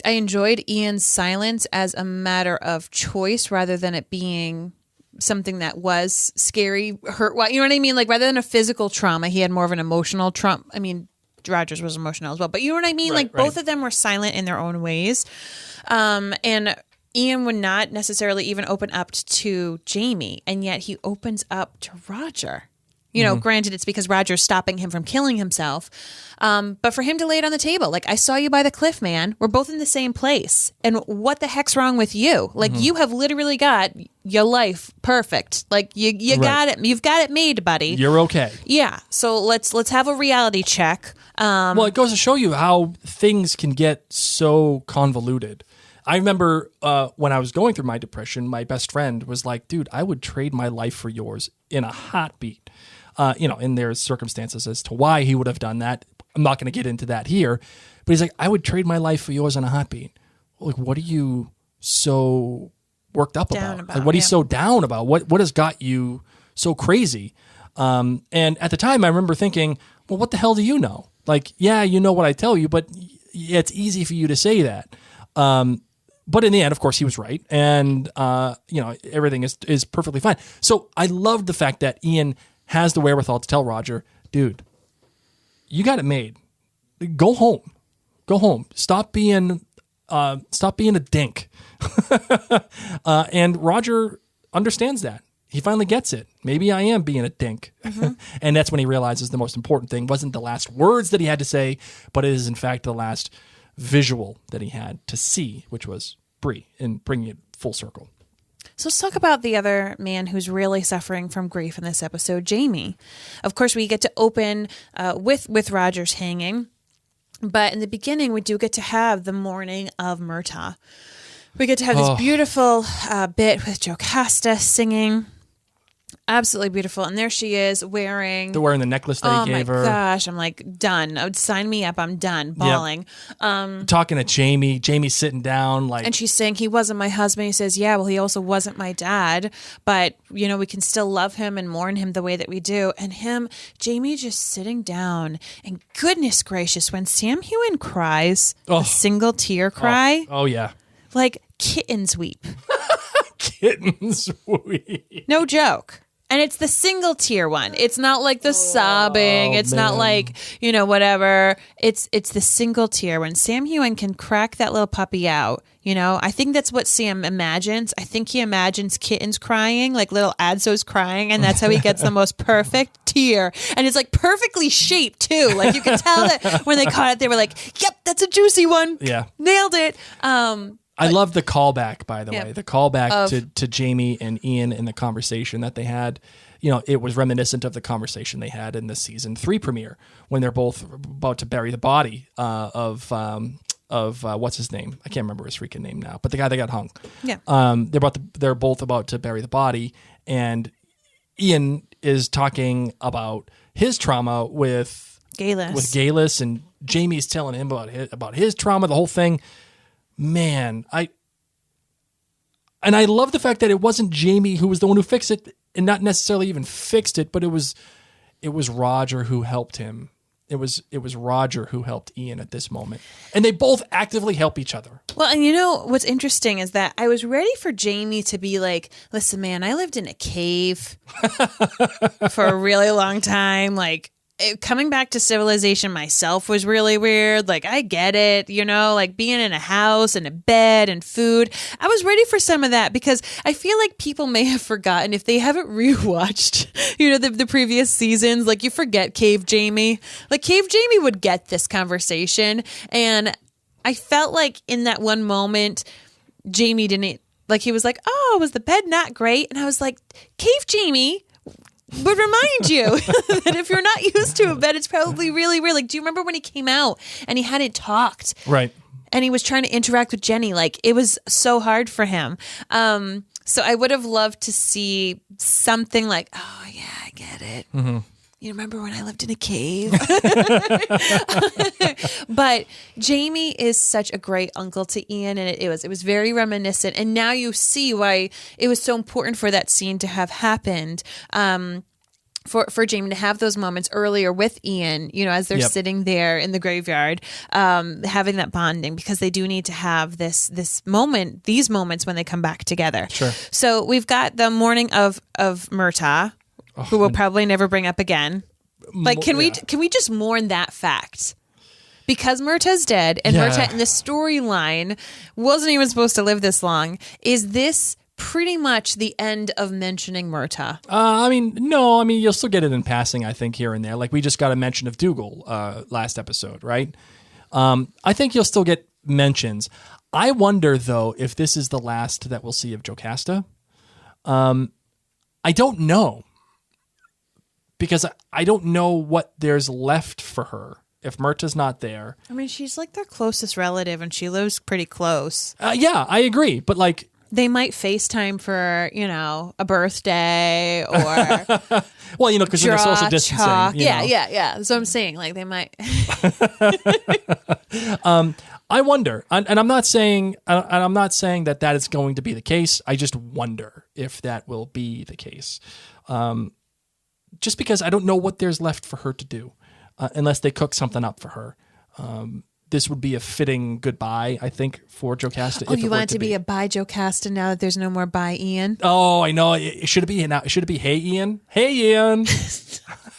enjoyed Ian's silence as a matter of choice rather than it being something that was scary, hurt. You know what I mean? Like rather than a physical trauma, he had more of an emotional trauma. I mean, Rogers was emotional as well, but you know what I mean? Right, like both of them were silent in their own ways. And Ian would not necessarily even open up to Jamie, and yet he opens up to Roger. You know, granted, it's because Roger's stopping him from killing himself. But for him to lay it on the table, like, I saw you by the cliff, man. We're both in the same place. And what the heck's wrong with you? Like, you have literally got your life perfect. Like, you got it. You've got it made, buddy. You're okay. Yeah. So let's have a reality check. Well, it goes to show you how things can get so convoluted. I remember when I was going through my depression, my best friend was like, dude, I would trade my life for yours in a heartbeat. And there's circumstances as to why he would have done that. I'm not going to get into that here. But he's like, I would trade my life for yours in a heartbeat. Like, what are you so worked up about? Like, what are you so down about? What has got you so crazy? And at the time, I remember thinking, well, what the hell do you know? Like, yeah, you know what I tell you, but it's easy for you to say that. But in the end, of course, he was right. And, everything is perfectly fine. So I loved the fact that Ian has the wherewithal to tell Roger, dude, you got it made. Go home. Go home. Stop being a dink. And Roger understands that. He finally gets it. Maybe I am being a dink. And that's when he realizes the most important thing wasn't the last words that he had to say, but it is, in fact, the last visual that he had to see, which was Bree, and bringing it full circle. So let's talk about the other man who's really suffering from grief in this episode, Jamie. Of course, we get to open with Roger's hanging, but in the beginning, we do get to have the morning of Murtaugh. We get to have this beautiful bit with Jocasta singing. Absolutely beautiful. And there she is wearing the necklace that he gave her. Oh my gosh. I'm like, done. I would sign me up. I'm done. Bawling. Yep. Talking to Jamie. Jamie's sitting down like. And she's saying, he wasn't my husband. He says, yeah, well, he also wasn't my dad. But, we can still love him and mourn him the way that we do. And Jamie just sitting down. And goodness gracious, when Sam Heughan cries, a single tear cry. Oh yeah. Like kittens weep. Kittens weep. No joke. And it's the single tear one. It's not like the sobbing. It's not like, whatever. It's the single tear. When Sam Heughan can crack that little puppy out, I think that's what Sam imagines. I think he imagines kittens crying, like little Adsos crying, and that's how he gets the most perfect tear. And it's like perfectly shaped too. Like you can tell that when they caught it, they were like, yep, that's a juicy one. Yeah. Nailed it. I love the callback, by the way. The callback to Jamie and Ian in the conversation that they had. It was reminiscent of the conversation they had in the season 3 premiere when they're both about to bury the body of what's his name? I can't remember his freaking name now, but the guy that got hung. Yeah. They're both about to bury the body, and Ian is talking about his trauma with Galus, and Jamie's telling him about his trauma, the whole thing. Man, I love the fact that it wasn't Jamie who was the one who fixed it, and not necessarily even fixed it, but it was Roger who helped him. It was Roger who helped Ian at this moment, and they both actively help each other. Well, and what's interesting is that I was ready for Jamie to be like, "Listen, man, I lived in a cave for a really long time, like." Coming back to civilization myself was really weird. Like, I get it, like being in a house and a bed and food. I was ready for some of that because I feel like people may have forgotten if they haven't rewatched, the previous seasons. Like, you forget Cave Jamie. Like, Cave Jamie would get this conversation. And I felt like in that one moment, Jamie didn't, like, he was like, oh, was the bed not great? And I was like, Cave Jamie would remind you that if you're not used to a bed, it's probably really weird. Like, do you remember when he came out and he hadn't talked? Right. And he was trying to interact with Jenny. Like, it was so hard for him. So I would have loved to see something like, oh, yeah, I get it. Mm-hmm. You remember when I lived in a cave? But Jamie is such a great uncle to Ian, and it was very reminiscent. And now you see why it was so important for that scene to have happened. For Jamie to have those moments earlier with Ian, as they're sitting there in the graveyard, having that bonding, because they do need to have these moments when they come back together. Sure. So we've got the morning of Murtaugh, who we'll probably never bring up again. Like, can we just mourn that fact? because Myrta's dead and Yeah. Myrta in the storyline wasn't even supposed to live this long. Is this pretty much the end of mentioning Myrta? No. You'll still get it in passing, I think, here and there. Like we just got a mention of Dougal last episode, right? I think you'll still get mentions. I wonder, though, if this is the last that we'll see of Jocasta. I don't know. Because I don't know what there's left for her if Myrta's not there. I mean, she's like their closest relative and she lives pretty close. Yeah, I agree. But like... They might FaceTime for, a birthday or... well, because they're social distancing. Chalk. You know. Yeah. So I'm saying, like, they might... I wonder, and I'm not saying that is going to be the case. I just wonder if that will be the case. Just because I don't know what there's left for her to do, unless they cook something up for her. This would be a fitting goodbye, I think, for Jocasta. Oh, you want it to be a bye Jocasta now that there's no more bye Ian? Oh, I know. Should it be now? Should it be hey Ian? Hey Ian.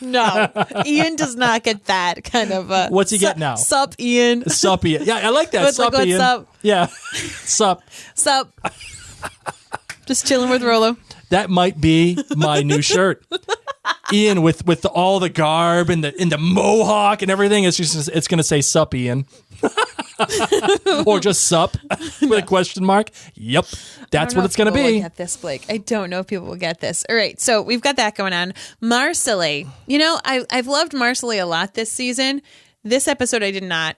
No, Ian does not get that kind of. What's he get now? Sup, Ian. Sup, Ian. Yeah, I like that. What's Sup, like, Ian. what's up? Yeah. Sup. Sup. Just chilling with Rolo. That might be my new shirt. Ian with all the garb and the mohawk and everything. It's going to say sup, Ian. Or just sup with a question mark. Yep. That's what it's going to be. Get this, Blake. I don't know if people will get this. All right. So we've got that going on. Marcelly. I've loved Marcelly a lot this season. This episode, I did not.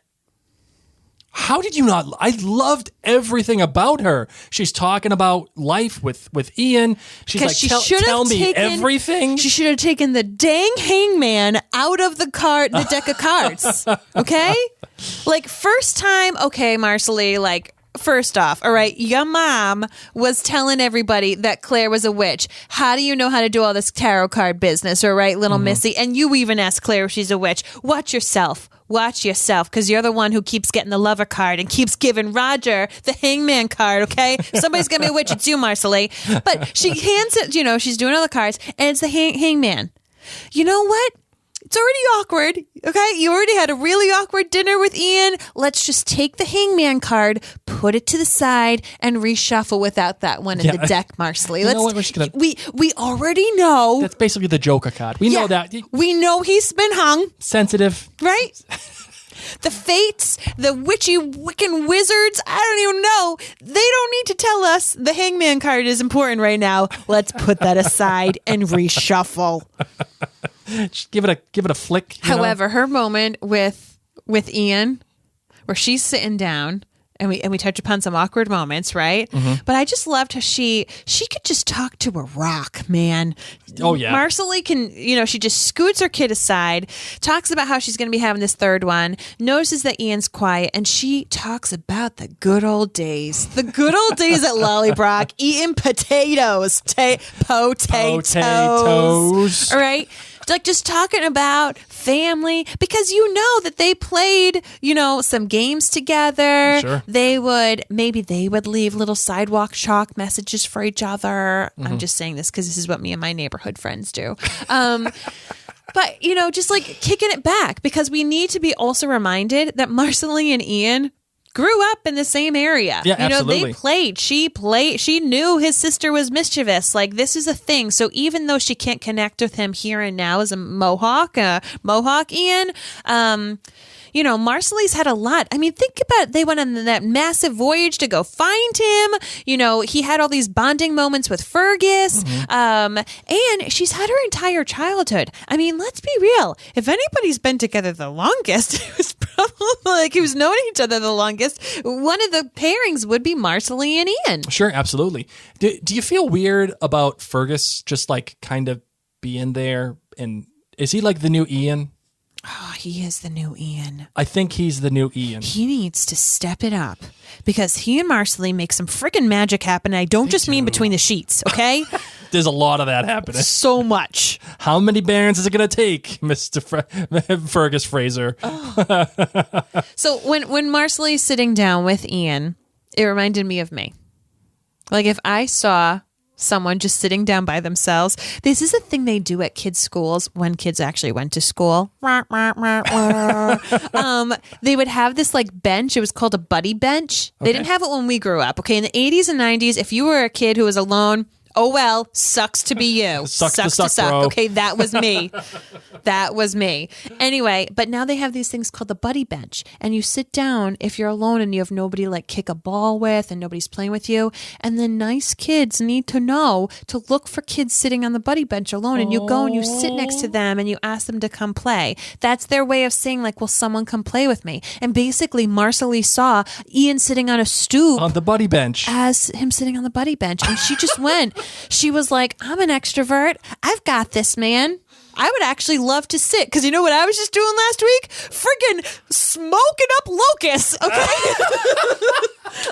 How did you not? I loved everything about her. She's talking about life with Ian. She's like, tell me everything. She should have taken the dang hangman out of the deck of cards. Okay? Like, first time, okay, Marcelly, like, first off, all right, your mom was telling everybody that Claire was a witch. How do you know how to do all this tarot card business, all right, little Missy? And you even asked Claire if she's a witch. Watch yourself, because you're the one who keeps getting the lover card and keeps giving Roger the hangman card, okay? If somebody's going to be a witch, it's you, Marcelly. But she hands it, she's doing all the cards, and it's the hangman. You know what? It's already awkward, okay? You already had a really awkward dinner with Ian. Let's just take the hangman card, put it to the side, and reshuffle without that one in the deck, Marcelly. You know what? We're just gonna... We already know. That's basically the Joker card. We know that. We know he's been hung. Sensitive. Right? The fates, the witchy Wiccan wizards, I don't even know. They don't need to tell us the hangman card is important right now. Let's put that aside and reshuffle. Just give it a flick. However, her moment with Ian, where she's sitting down, and we touch upon some awkward moments, right? Mm-hmm. But I just loved how she could just talk to a rock, man. Oh yeah, Marcelly can, she just scoots her kid aside, talks about how she's going to be having this third one, notices that Ian's quiet, and she talks about the good old days at Lollybrock, eating potatoes. Potatoes. All right. Like, just talking about family, because that they played, some games together. Sure. They would leave little sidewalk chalk messages for each other. Mm-hmm. I'm just saying this because this is what me and my neighborhood friends do. But, just like kicking it back, because we need to be also reminded that Marcelly and Ian grew up in the same area. Yeah, absolutely. They played. She knew his sister was mischievous. Like, this is a thing. So even though she can't connect with him here and now as a Mohawk Ian, Marcelly's had a lot. I mean, think about it. They went on that massive voyage to go find him. He had all these bonding moments with Fergus. Mm-hmm. And she's had her entire childhood. I mean, let's be real. If anybody's been together the longest, it was probably like who's known each other the longest. One of the pairings would be Marcelly and Ian. Sure, absolutely. Do you feel weird about Fergus just like kind of being there? And is he like the new Ian? Oh, he is the new Ian. I think he's the new Ian. He needs to step it up because he and Marcelly make some freaking magic happen. I don't just mean between the sheets, okay? There's a lot of that happening. So much. How many barons is it going to take, Mr. Fergus Fraser? Oh. So when Marcelly's sitting down with Ian, it reminded me of me. Like, if I saw someone just sitting down by themselves. This is a thing they do at kids' schools when kids actually went to school. They would have this like bench. It was called a buddy bench. They didn't have it when we grew up. Okay, in the 80s and 90s, if you were a kid who was alone, oh well, sucks to be you. Sucks to suck, bro. Okay, that was me. That was me. Anyway, but now they have these things called the buddy bench. And you sit down if you're alone and you have nobody like kick a ball with and nobody's playing with you. And then nice kids need to know to look for kids sitting on the buddy bench alone. And you go and you sit next to them and you ask them to come play. That's their way of saying like, will someone come play with me? And basically Marcelie saw Ian sitting on a stoop. On the buddy bench. As him sitting on the buddy bench. And she just went. She was like, I'm an extrovert. I've got this, man. I would actually love to sit. Because you know what I was just doing last week? Friggin' smoking up locusts, okay?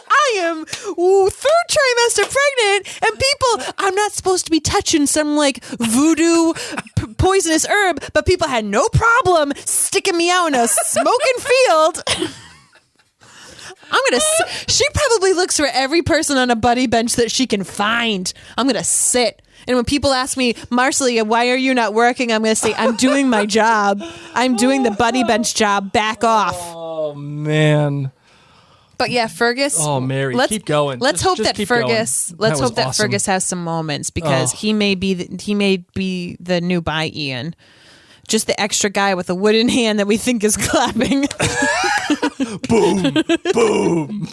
I am third trimester pregnant, and people, I'm not supposed to be touching some like voodoo poisonous herb, but people had no problem sticking me out in a smoking field. She probably looks for every person on a buddy bench that she can find. I'm going to sit. And when people ask me, Marcelie, why are you not working? I'm going to say, I'm doing my job. I'm doing the buddy bench job. Back off. Oh, man. But yeah, Fergus. Oh, Mary, keep going. Let's hope that Fergus. Let's hope that awesome. Fergus has some moments because he may be the new by Ian. Just the extra guy with a wooden hand that we think is clapping. Boom, boom.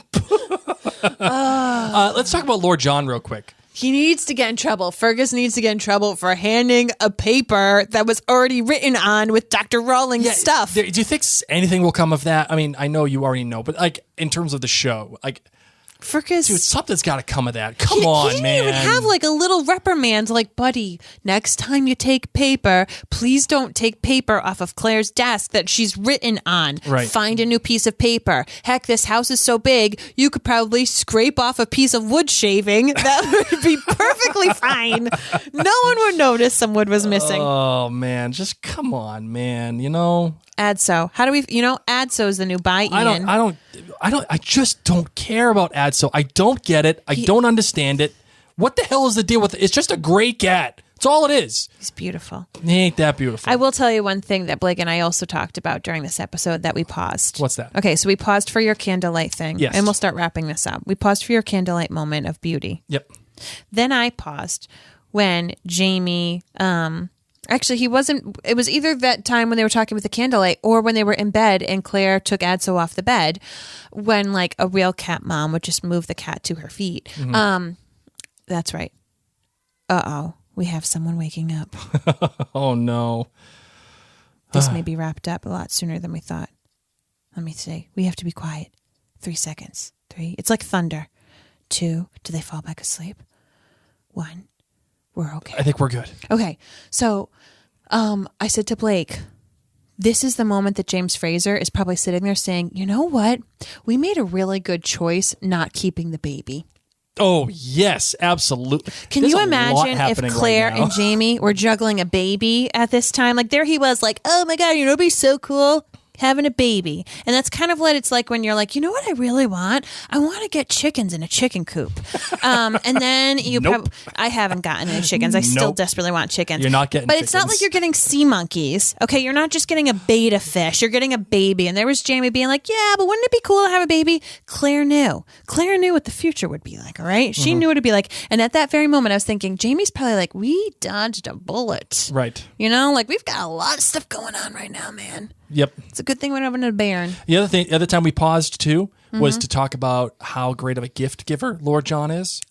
Let's talk about Lord John real quick. He needs to get in trouble. Fergus needs to get in trouble for handing a paper that was already written on with Dr. Rawlings' stuff. Do you think anything will come of that? I mean, I know you already know, but like in terms of the show, like Fergus, dude, something's got to come of that. Come on, he man. didn't even have like a little reprimand, like, buddy, next time you take paper, please don't take paper off of Claire's desk that she's written on. Right. Find a new piece of paper. Heck, this house is so big, you could probably scrape off a piece of wood shaving. That would be perfectly fine. No one would notice some wood was missing. Oh man, just come on, man. You know. Adso. How do we, Adso is the new by Ian. I just don't care about Adso. I don't get it. I don't understand it. What the hell is the deal with it? It's just a gray cat. That's all it is. He's beautiful. He ain't that beautiful. I will tell you one thing that Blake and I also talked about during this episode that we paused. What's that? Okay, so we paused for your candlelight thing. Yes. And we'll start wrapping this up. We paused for your candlelight moment of beauty. Yep. Then I paused when Jamie, actually, he wasn't. It was either that time when they were talking with the candlelight or when they were in bed and Claire took Adso off the bed when, like, a real cat mom would just move the cat to her feet. Mm-hmm. That's right. Uh-oh. We have someone waking up. Oh, no. This may be wrapped up a lot sooner than we thought. Let me see. We have to be quiet. 3 seconds. 3. It's like thunder. 2. Do they fall back asleep? 1. We're okay. I think we're good. Okay. So I said to Blake, this is the moment that James Fraser is probably sitting there saying, you know what? We made a really good choice not keeping the baby. Oh, yes, absolutely. Can you imagine if Claire and Jamie were juggling a baby at this time? Like there he was like, oh my God, it'd be so cool having a baby. And that's kind of what it's like when you're like, you know what I really want? I want to get chickens in a chicken coop. And then you Nope. I haven't gotten any chickens. I still desperately want chickens. You're not getting But chickens. it's not like you're getting sea monkeys. Okay, you're not just getting a beta fish. You're getting a baby. And there was Jamie being like, yeah, but wouldn't it be cool to have a baby? Claire knew. Claire knew what the future would be like, all right? She knew what it'd be like. And at that very moment, I was thinking, Jamie's probably like, we dodged a bullet. Right. You know, like we've got a lot of stuff going on right now, man. Yep. It's a good thing we're having a bairn. The other time we paused too was to talk about how great of a gift giver Lord John is.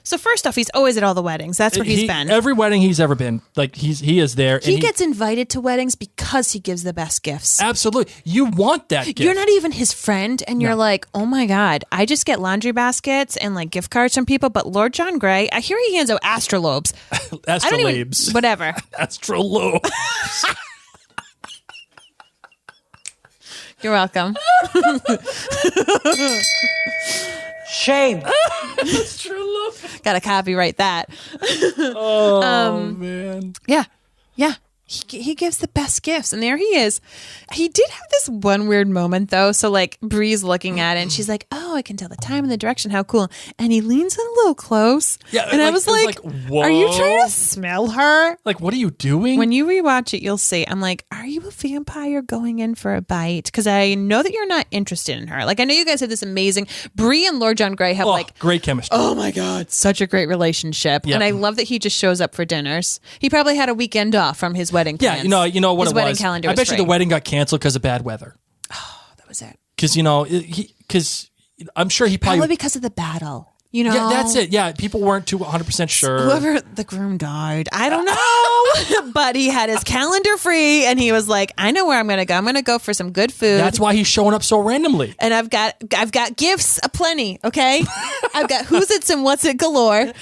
So first off, he's always at all the weddings. That's where he's been. Every wedding he's ever been, like he is there. He gets invited to weddings because he gives the best gifts. Absolutely. You want that gift. You're not even his friend, and you're like, oh my God, I just get laundry baskets and like gift cards from people, but Lord John Gray, I hear he hands out astrolabes. Astrolabes. Whatever. Astrolabes. You're welcome. Shame. Gotta copyright that. Oh, man. Yeah. he gives the best gifts, and there he is. He did have this one weird moment though. So like Bree's looking at it, and she's like, "Oh, I can tell the time and the direction. How cool!" And he leans in a little close. Yeah, and I was like, whoa. "Are you trying to smell her?" Like, what are you doing? When you rewatch it, you'll see. I'm like, "Are you a vampire going in for a bite?" Because I know that you're not interested in her. Like, I know you guys have this amazing Bree and Lord John Grey have like great chemistry. Oh my God, such a great relationship. Yep. And I love that he just shows up for dinners. He probably had a weekend off from his wedding Yeah, plans. you know what his it wedding was. calendar I was bet you the free. wedding got canceled because of bad weather. That was it. Because because I'm sure he Probably probably. because of the battle. You know, Yeah, that's it. Yeah, people weren't too 100% sure. Whoever the groom died, I don't know, but he had his calendar free, and he was like, "I know where I'm going to go. I'm going to go for some good food." That's why he's showing up so randomly. And I've got gifts aplenty. Okay, I've got who's it's and what's it galore.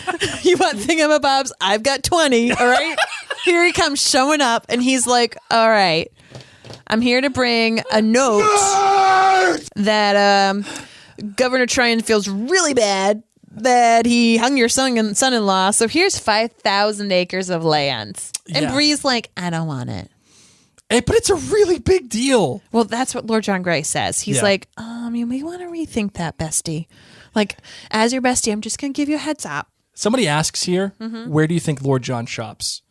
You want thingamabobs? I've got 20. All right, here he comes showing up, and he's like, "All right, I'm here to bring a note that Governor Tryon feels really bad that he hung your son-in-law. So here's 5,000 acres of land." And Yeah. Bree's like, "I don't want it." But it's a really big deal. Well, that's what Lord John Grey says. He's Yeah. like, you may want to rethink that, bestie. Like, as your bestie, I'm just going to give you a heads up. Somebody asks here, Mm-hmm. where do you think Lord John shops?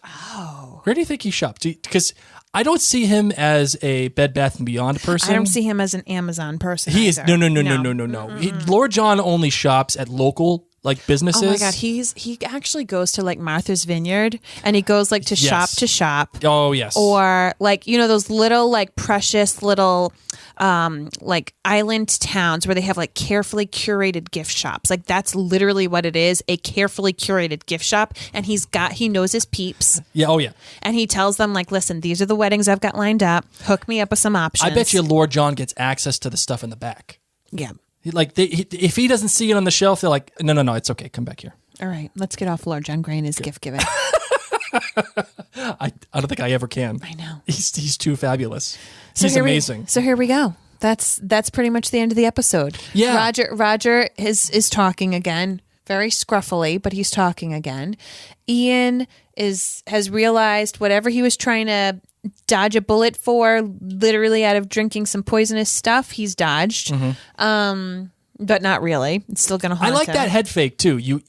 Oh. Where do you think he shops? Because I don't see him as a Bed Bath & Beyond person. I don't see him as an Amazon person. He is either. no. Lord John only shops at local businesses. Oh my God, he actually goes to like Martha's Vineyard, and he goes like to shop to shop. Oh yes. Or like, you know, those little like precious little like island towns where they have like carefully curated gift shops. Like that's literally what it is, a carefully curated gift shop. And he knows his peeps. Yeah. Oh yeah. And he tells them like, "Listen, these are the weddings I've got lined up. Hook me up with some options." I bet you Lord John gets access to the stuff in the back. Yeah. If he doesn't see it on the shelf, they're like, no, it's okay. Come back here. All right, let's get off Lord John Grey and his gift giving. I don't think I ever can. I know. He's too fabulous. So He's here amazing. So here we go. That's pretty much the end of the episode. Yeah. Roger is talking again, very scruffily, but he's talking again. Ian has realized whatever he was trying to dodge a bullet for, literally out of drinking some poisonous stuff, he's dodged. But not really. It's still going to haunt I like him. that head fake too. You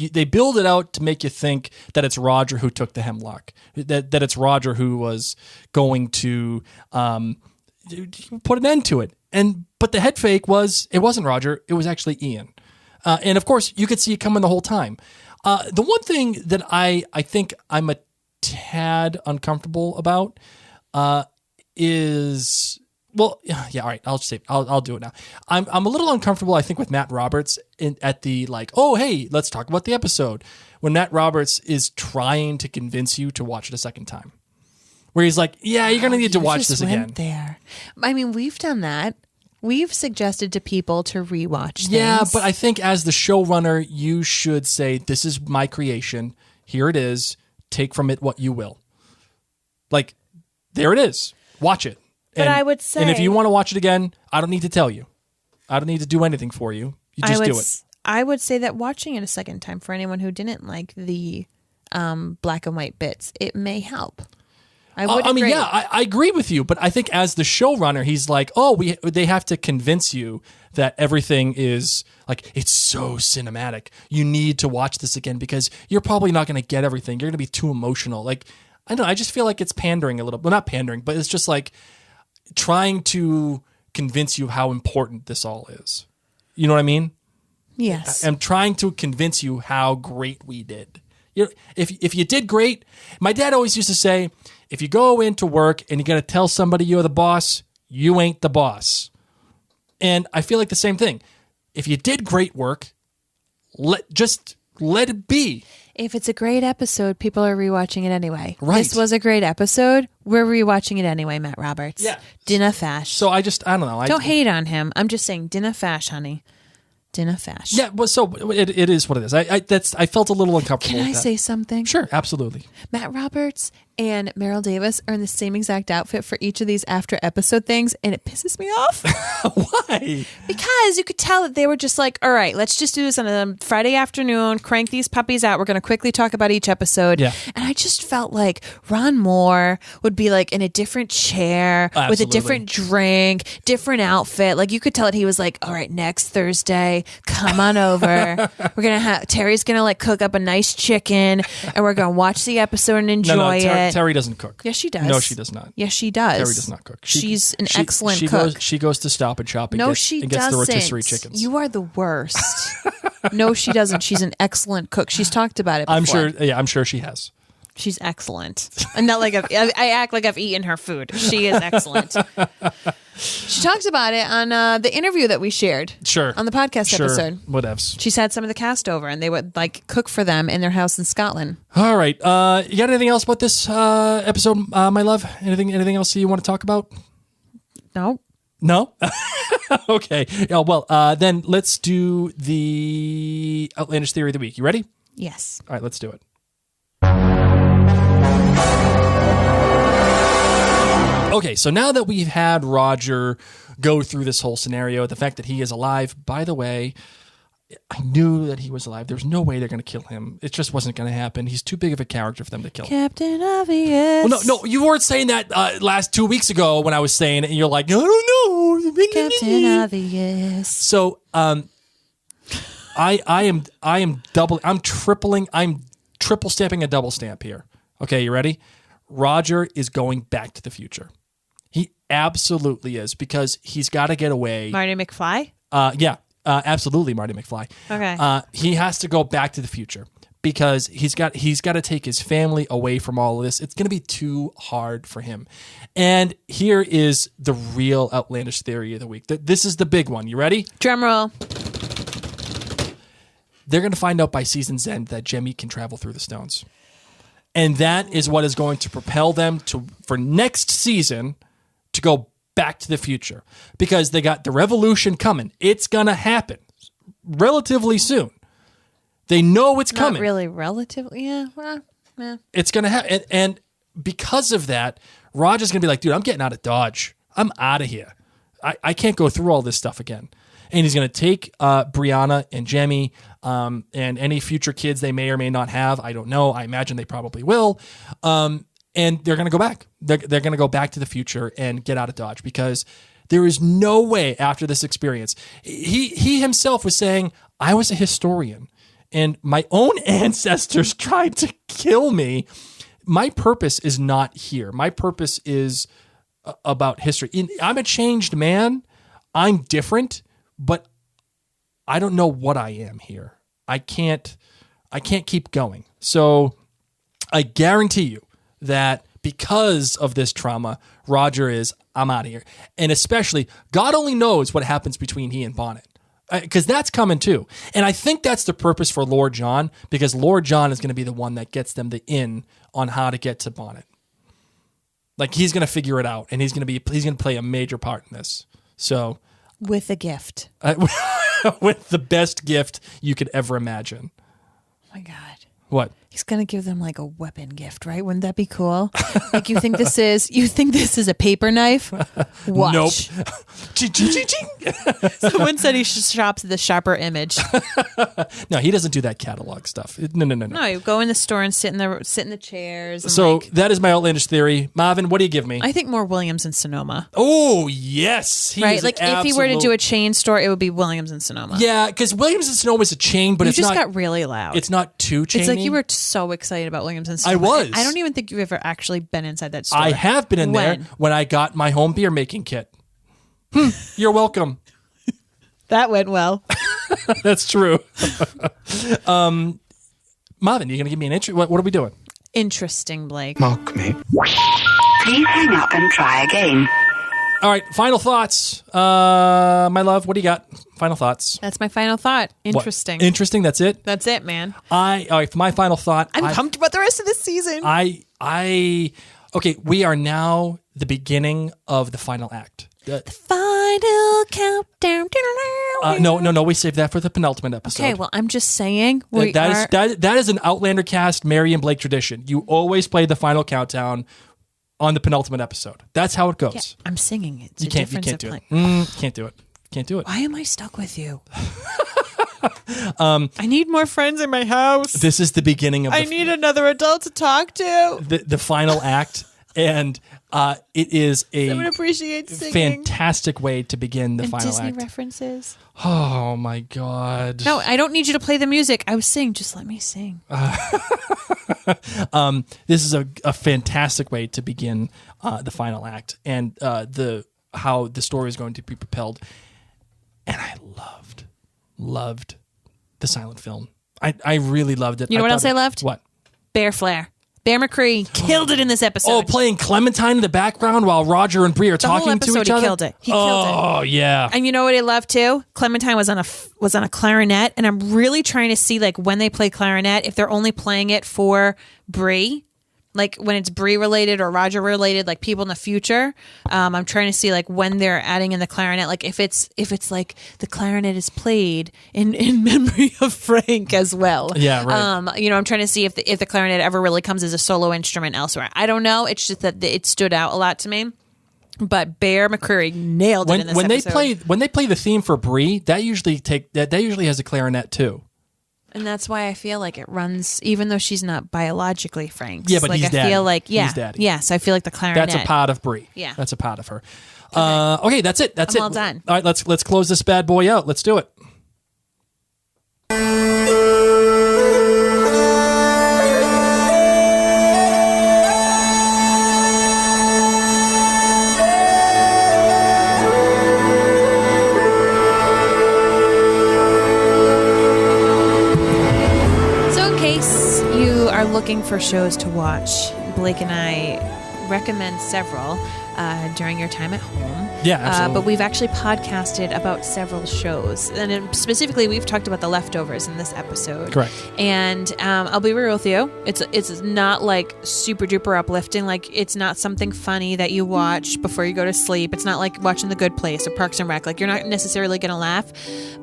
they build it out to make you think that it's Roger who took the hemlock, that it's Roger who was going to put an end to it. But the head fake wasn't Roger. It was actually Ian. And of course, you could see it coming the whole time. The one thing that I think I'm a tad uncomfortable about is. Well, yeah, all right. I'll do it now. I'm a little uncomfortable, I think, with Matt Roberts at the like, oh, hey, let's talk about the episode. When Matt Roberts is trying to convince you to watch it a second time, where he's like, yeah, you're gonna need to watch this again. There, I mean, we've done that. We've suggested to people to rewatch things. Yeah, but I think as the showrunner, you should say, this is my creation. Here it is. Take from it what you will. Like, there it is. Watch it. But I would say... And if you want to watch it again, I don't need to tell you. I don't need to do anything for you. You just do it. I would say that watching it a second time, for anyone who didn't like the black and white bits, it may help. I mean, yeah, I agree with you, but I think as the showrunner, he's like, they have to convince you that everything is like, it's so cinematic. You need to watch this again because you're probably not going to get everything. You're going to be too emotional. Like, I don't know. I just feel like it's pandering a little. Well, not pandering, but it's just like trying to convince you how important this all is. You know what I mean? Yes. I'm trying to convince you how great we did. If you did great, my dad always used to say, if you go into work and you got to tell somebody you're the boss, you ain't the boss. And I feel like the same thing. If you did great work, let it be. If it's a great episode, people are rewatching it anyway. Right. This was a great episode. We're rewatching it anyway, Matt Roberts. Yeah. Dinna fash. So I don't know. Don't hate on him. I'm just saying dinna fash, honey. Dinna fash. Yeah, well, so it is what it is. I felt a little uncomfortable Can I with that. say something? Sure, absolutely. Matt Roberts and Meryl Davis are in the same exact outfit for each of these after episode things, and it pisses me off. Why? Because you could tell that they were just like, all right, let's just do this on a Friday afternoon, crank these puppies out. We're going to quickly talk about each episode. Yeah. And I just felt like Ron Moore would be like in a different chair with a different drink, different outfit. Like you could tell that he was like, all right, next Thursday, come on over. We're going to have, Terry's going to like cook up a nice chicken and we're going to watch the episode and enjoy it. Terry doesn't cook. Yes, she does. No, she does not. Yes, she does. Terry does not cook. She's an excellent cook. She goes to Stop and Shop and No, gets, she and gets the doesn't. rotisserie chickens. You are the worst. No, she doesn't. She's an excellent cook. She's talked about it before. I'm sure she has. She's excellent. And not like I act like I've eaten her food. She is excellent. She talked about it on the interview that we shared. Sure. On the podcast episode. Whatevs. She's had some of the cast over and they would like cook for them in their house in Scotland. All right. You got anything else about this episode, my love? Anything else you want to talk about? No. No? Okay. Yeah, well, then let's do the Outlandish Theory of the Week. You ready? Yes. All right, let's do it. Okay, so now that we've had Roger go through this whole scenario, the fact that he is alive, by the way, I knew that he was alive. There's no way they're going to kill him. It just wasn't going to happen. He's too big of a character for them to kill him. Captain Obvious. Well, no, you weren't saying that last 2 weeks ago when I was saying it, and you're like, I don't know. Captain Obvious. So, I'm triple stamping a double stamp here. Okay, you ready? Roger is going back to the future. He absolutely is, because he's got to get away. Marty McFly? Yeah, absolutely, Marty McFly. Okay. He has to go back to the future because he's got to take his family away from all of this. It's going to be too hard for him. And here is the real Outlandish Theory of the Week. This is the big one. You ready? Drum roll. They're going to find out by season's end that Jemmy can travel through the stones. And that is what is going to propel them for next season to go back to the future, because they got the revolution coming. It's going to happen relatively soon. They know it's coming. Not really relatively. Yeah. Well, yeah. It's going to happen. And because of that, Roger's going to be like, dude, I'm getting out of Dodge. I'm out of here. I can't go through all this stuff again. And he's going to take Brianna and Jemmy and any future kids they may or may not have. I don't know. I imagine they probably will. And they're going to go back. They're going to go back to the future and get out of Dodge, because there is no way after this experience. He himself was saying, I was a historian and my own ancestors tried to kill me. My purpose is not here. My purpose is about history. I'm a changed man. I'm different, but I don't know what I am here. I can't keep going. So I guarantee you that because of this trauma, Roger is, I'm out of here. And especially, God only knows what happens between he and Bonnet, because that's coming too. And I think that's the purpose for Lord John, because Lord John is going to be the one that gets them the in on how to get to Bonnet. Like, he's going to figure it out, and he's going to play a major part in this. So, with a gift. With the best gift you could ever imagine. Oh my God. What? He's going to give them like a weapon gift, right? Wouldn't that be cool? Like, you think this is a paper knife? Watch. Nope. Someone said he shops at the Sharper Image. No, he doesn't do that catalog stuff. No. No, you go in the store and sit in the chairs. And so that is my outlandish theory. Marvin, what do you give me? I think more Williams and Sonoma. Oh, yes. Right? Like, if he were to do a chain store, it would be Williams and Sonoma. Yeah, because Williams and Sonoma is a chain, but it's not. You just got really loud. It's not too chainy. It's like you were so excited about Williams and Sonoma. I was. I don't even think you've ever actually been inside that store. I have been in there when I got my home beer making kit. You're welcome. That went well. That's true. Marvin, you going to give me an intro? What are we doing? Interesting, Blake. Mock me. Please hang up and try again. All right, final thoughts. My love, what do you got? Final thoughts. That's my final thought. Interesting. What? Interesting, that's it? That's it, man. All right, for my final thought. I'm pumped about the rest of this season. Okay, we are now the beginning of the final act. Final countdown. No. We saved that for the penultimate episode. Okay, well, I'm just saying. That is an Outlander Cast Mary and Blake tradition. You always play the final countdown on the penultimate episode. That's how it goes. Yeah, I'm singing it. It's you a can't difference do of it. playing. Can't do it. Why am I stuck with you? I need more friends in my house. This is the beginning of I need another adult to talk to. the final act, and it is Someone appreciates singing. fantastic way to begin the and final Disney act. references. Oh my God. No, I don't need you to play the music. I was singing. Just let me sing. This is a fantastic way to begin the final act, and how the story is going to be propelled. And I loved the silent film. I really loved it. You know what else I loved? What? Bear Flair. Bear McCree killed it in this episode. Oh, playing Clementine in the background while Roger and Bree are talking to each other. He killed it. He killed it. Oh yeah. And you know what I love too? Clementine was on a clarinet, and I'm really trying to see like when they play clarinet, if they're only playing it for Bree, like when it's Bree related or Roger related, like people in the future. I'm trying to see like when they're adding in the clarinet, like if it's like the clarinet is played in memory of Frank as well. Yeah, right. I'm trying to see if the clarinet ever really comes as a solo instrument elsewhere. I don't know. It's just that it stood out a lot to me. But Bear McCreary nailed it in this episode. When they play the theme for Bree, that usually has a clarinet too. And that's why I feel like it runs, even though she's not biologically Frank's. Yeah, but like he's I daddy. feel like, yeah, He's daddy. yes, I feel like the clarinet. That's a part of Bree. Yeah. That's a part of her. Okay, that's it. I'm all done. All right, let's close this bad boy out. Let's do it. Looking for shows to watch, Blake and I recommend several during your time at home. Yeah, absolutely. But we've actually podcasted about several shows. And specifically, we've talked about The Leftovers in this episode. Correct. And I'll be real with you. It's not like super duper uplifting. Like, it's not something funny that you watch before you go to sleep. It's not like watching The Good Place or Parks and Rec. Like, you're not necessarily going to laugh,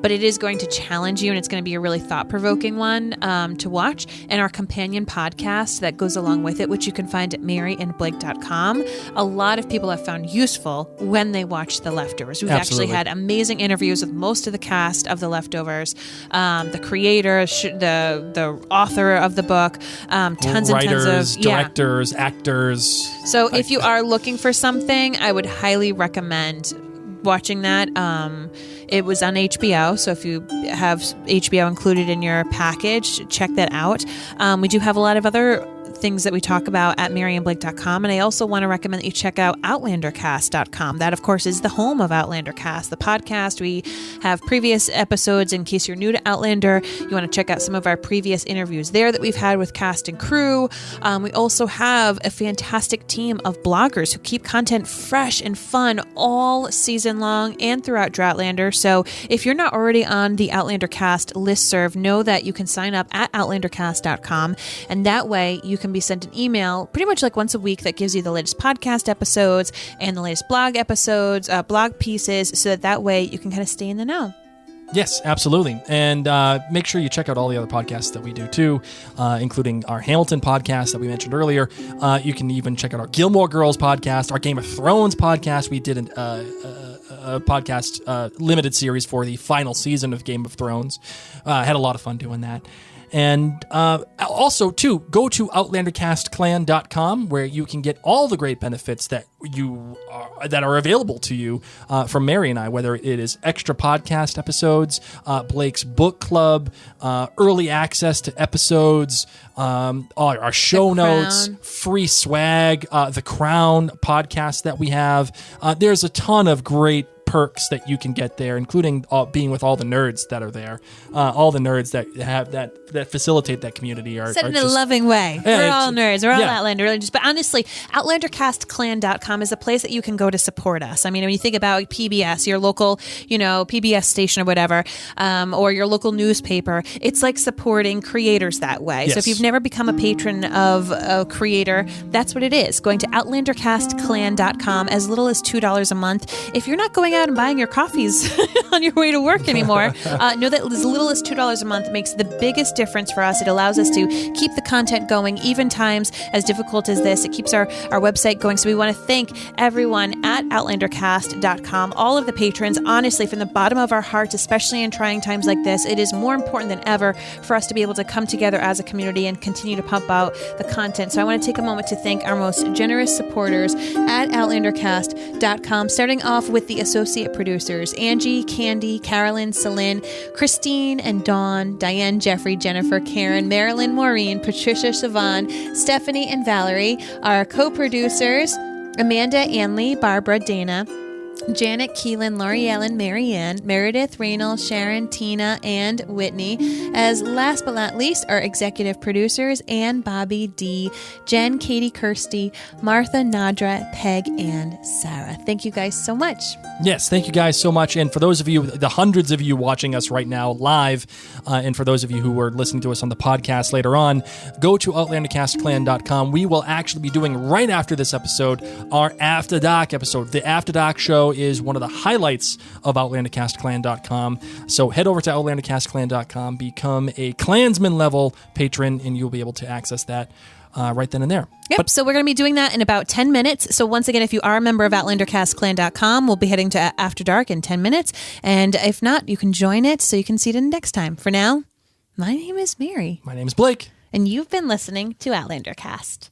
but it is going to challenge you, and it's going to be a really thought-provoking one to watch. And our companion podcast that goes along with it, which you can find at maryandblake.com, a lot of people have found useful when they watch The Leftovers. We've actually had amazing interviews with most of the cast of The Leftovers, the creator, the author of the book, tons writers, of directors, actors. So if you are looking for something, I would highly recommend watching that. It was on HBO, so if you have HBO included in your package, check that out. We do have a lot of other things that we talk about at maryandblake.com, and I also want to recommend that you check out outlandercast.com. That, of course, is the home of Outlander Cast, the podcast. We have previous episodes. In case you're new to Outlander, you want to check out some of our previous interviews there that we've had with cast and crew. We also have a fantastic team of bloggers who keep content fresh and fun all season long and throughout Droughtlander. So if you're not already on the Outlander Cast listserv, know that you can sign up at outlandercast.com, and that way you can be sent an email pretty much like once a week that gives you the latest podcast episodes and the latest blog episodes, blog pieces, so that way you can kind of stay in the know. Yes, absolutely. And make sure you check out all the other podcasts that we do too, including our Hamilton podcast that we mentioned earlier. You can even check out our Gilmore Girls podcast, our Game of Thrones podcast. We did a podcast limited series for the final season of Game of Thrones. Had a lot of fun doing that. And also, too, go to OutlanderCastClan.com, where you can get all the great benefits that are available to you from Mary and I, whether it is extra podcast episodes, Blake's book club, early access to episodes, our show notes, free swag, the Crown podcast that we have. There's a ton of great perks that you can get there, including being with all the nerds that are there. All the nerds that have that facilitate that community are Said in just a loving way. Yeah, We're all nerds. We're all yeah. Outlander religions. But honestly, OutlanderCastClan.com is a place that you can go to support us. I mean, when you think about PBS, your local, PBS station or whatever, or your local newspaper, it's like supporting creators that way. So Yes. if you've never become a patron of a creator, that's what it is. Going to OutlanderCastClan.com, as little as $2 a month. If you're not going out and buying your coffees on your way to work anymore, know that as little as $2 a month makes the biggest difference for us. It allows us to keep the content going, even times as difficult as this. It keeps our website going. So we want to thank everyone at OutlanderCast.com, all of the patrons. Honestly, from the bottom of our hearts, especially in trying times like this, it is more important than ever for us to be able to come together as a community and continue to pump out the content. So I want to take a moment to thank our most generous supporters at OutlanderCast.com, starting off with the associate producers, Angie, Candy, Carolyn, Celine, Christine and Dawn, Diane, Jeffrey, Jennifer, Karen, Marilyn, Maureen, Patricia, Siobhan, Stephanie, and Valerie. Our co-producers, Amanda, Anley, Barbara, Dana, Janet, Keelan, Laurie Ellen, Marianne, Meredith, Raynal, Sharon, Tina, and Whitney. As last but not least, our executive producers, Ann, Bobby, Dee, Jen, Katie, Kirsty, Martha, Nadra, Peg, and Sarah. Thank you guys so much. Yes, thank you guys so much. And for those of you, the hundreds of you watching us right now live, and for those of you who are listening to us on the podcast later on, go to OutlanderCastClan.com. We will actually be doing, right after this episode, our After Dark episode. The After Dark show is one of the highlights of OutlanderCastClan.com. So head over to OutlanderCastClan.com, become a Klansman level patron, and you'll be able to access that right then and there. Yep, so we're going to be doing that in about 10 minutes. So once again, if you are a member of OutlanderCastClan.com, we'll be heading to After Dark in 10 minutes. And if not, you can join it so you can see it in next time. For now, my name is Mary. My name is Blake. And you've been listening to Outlander Cast.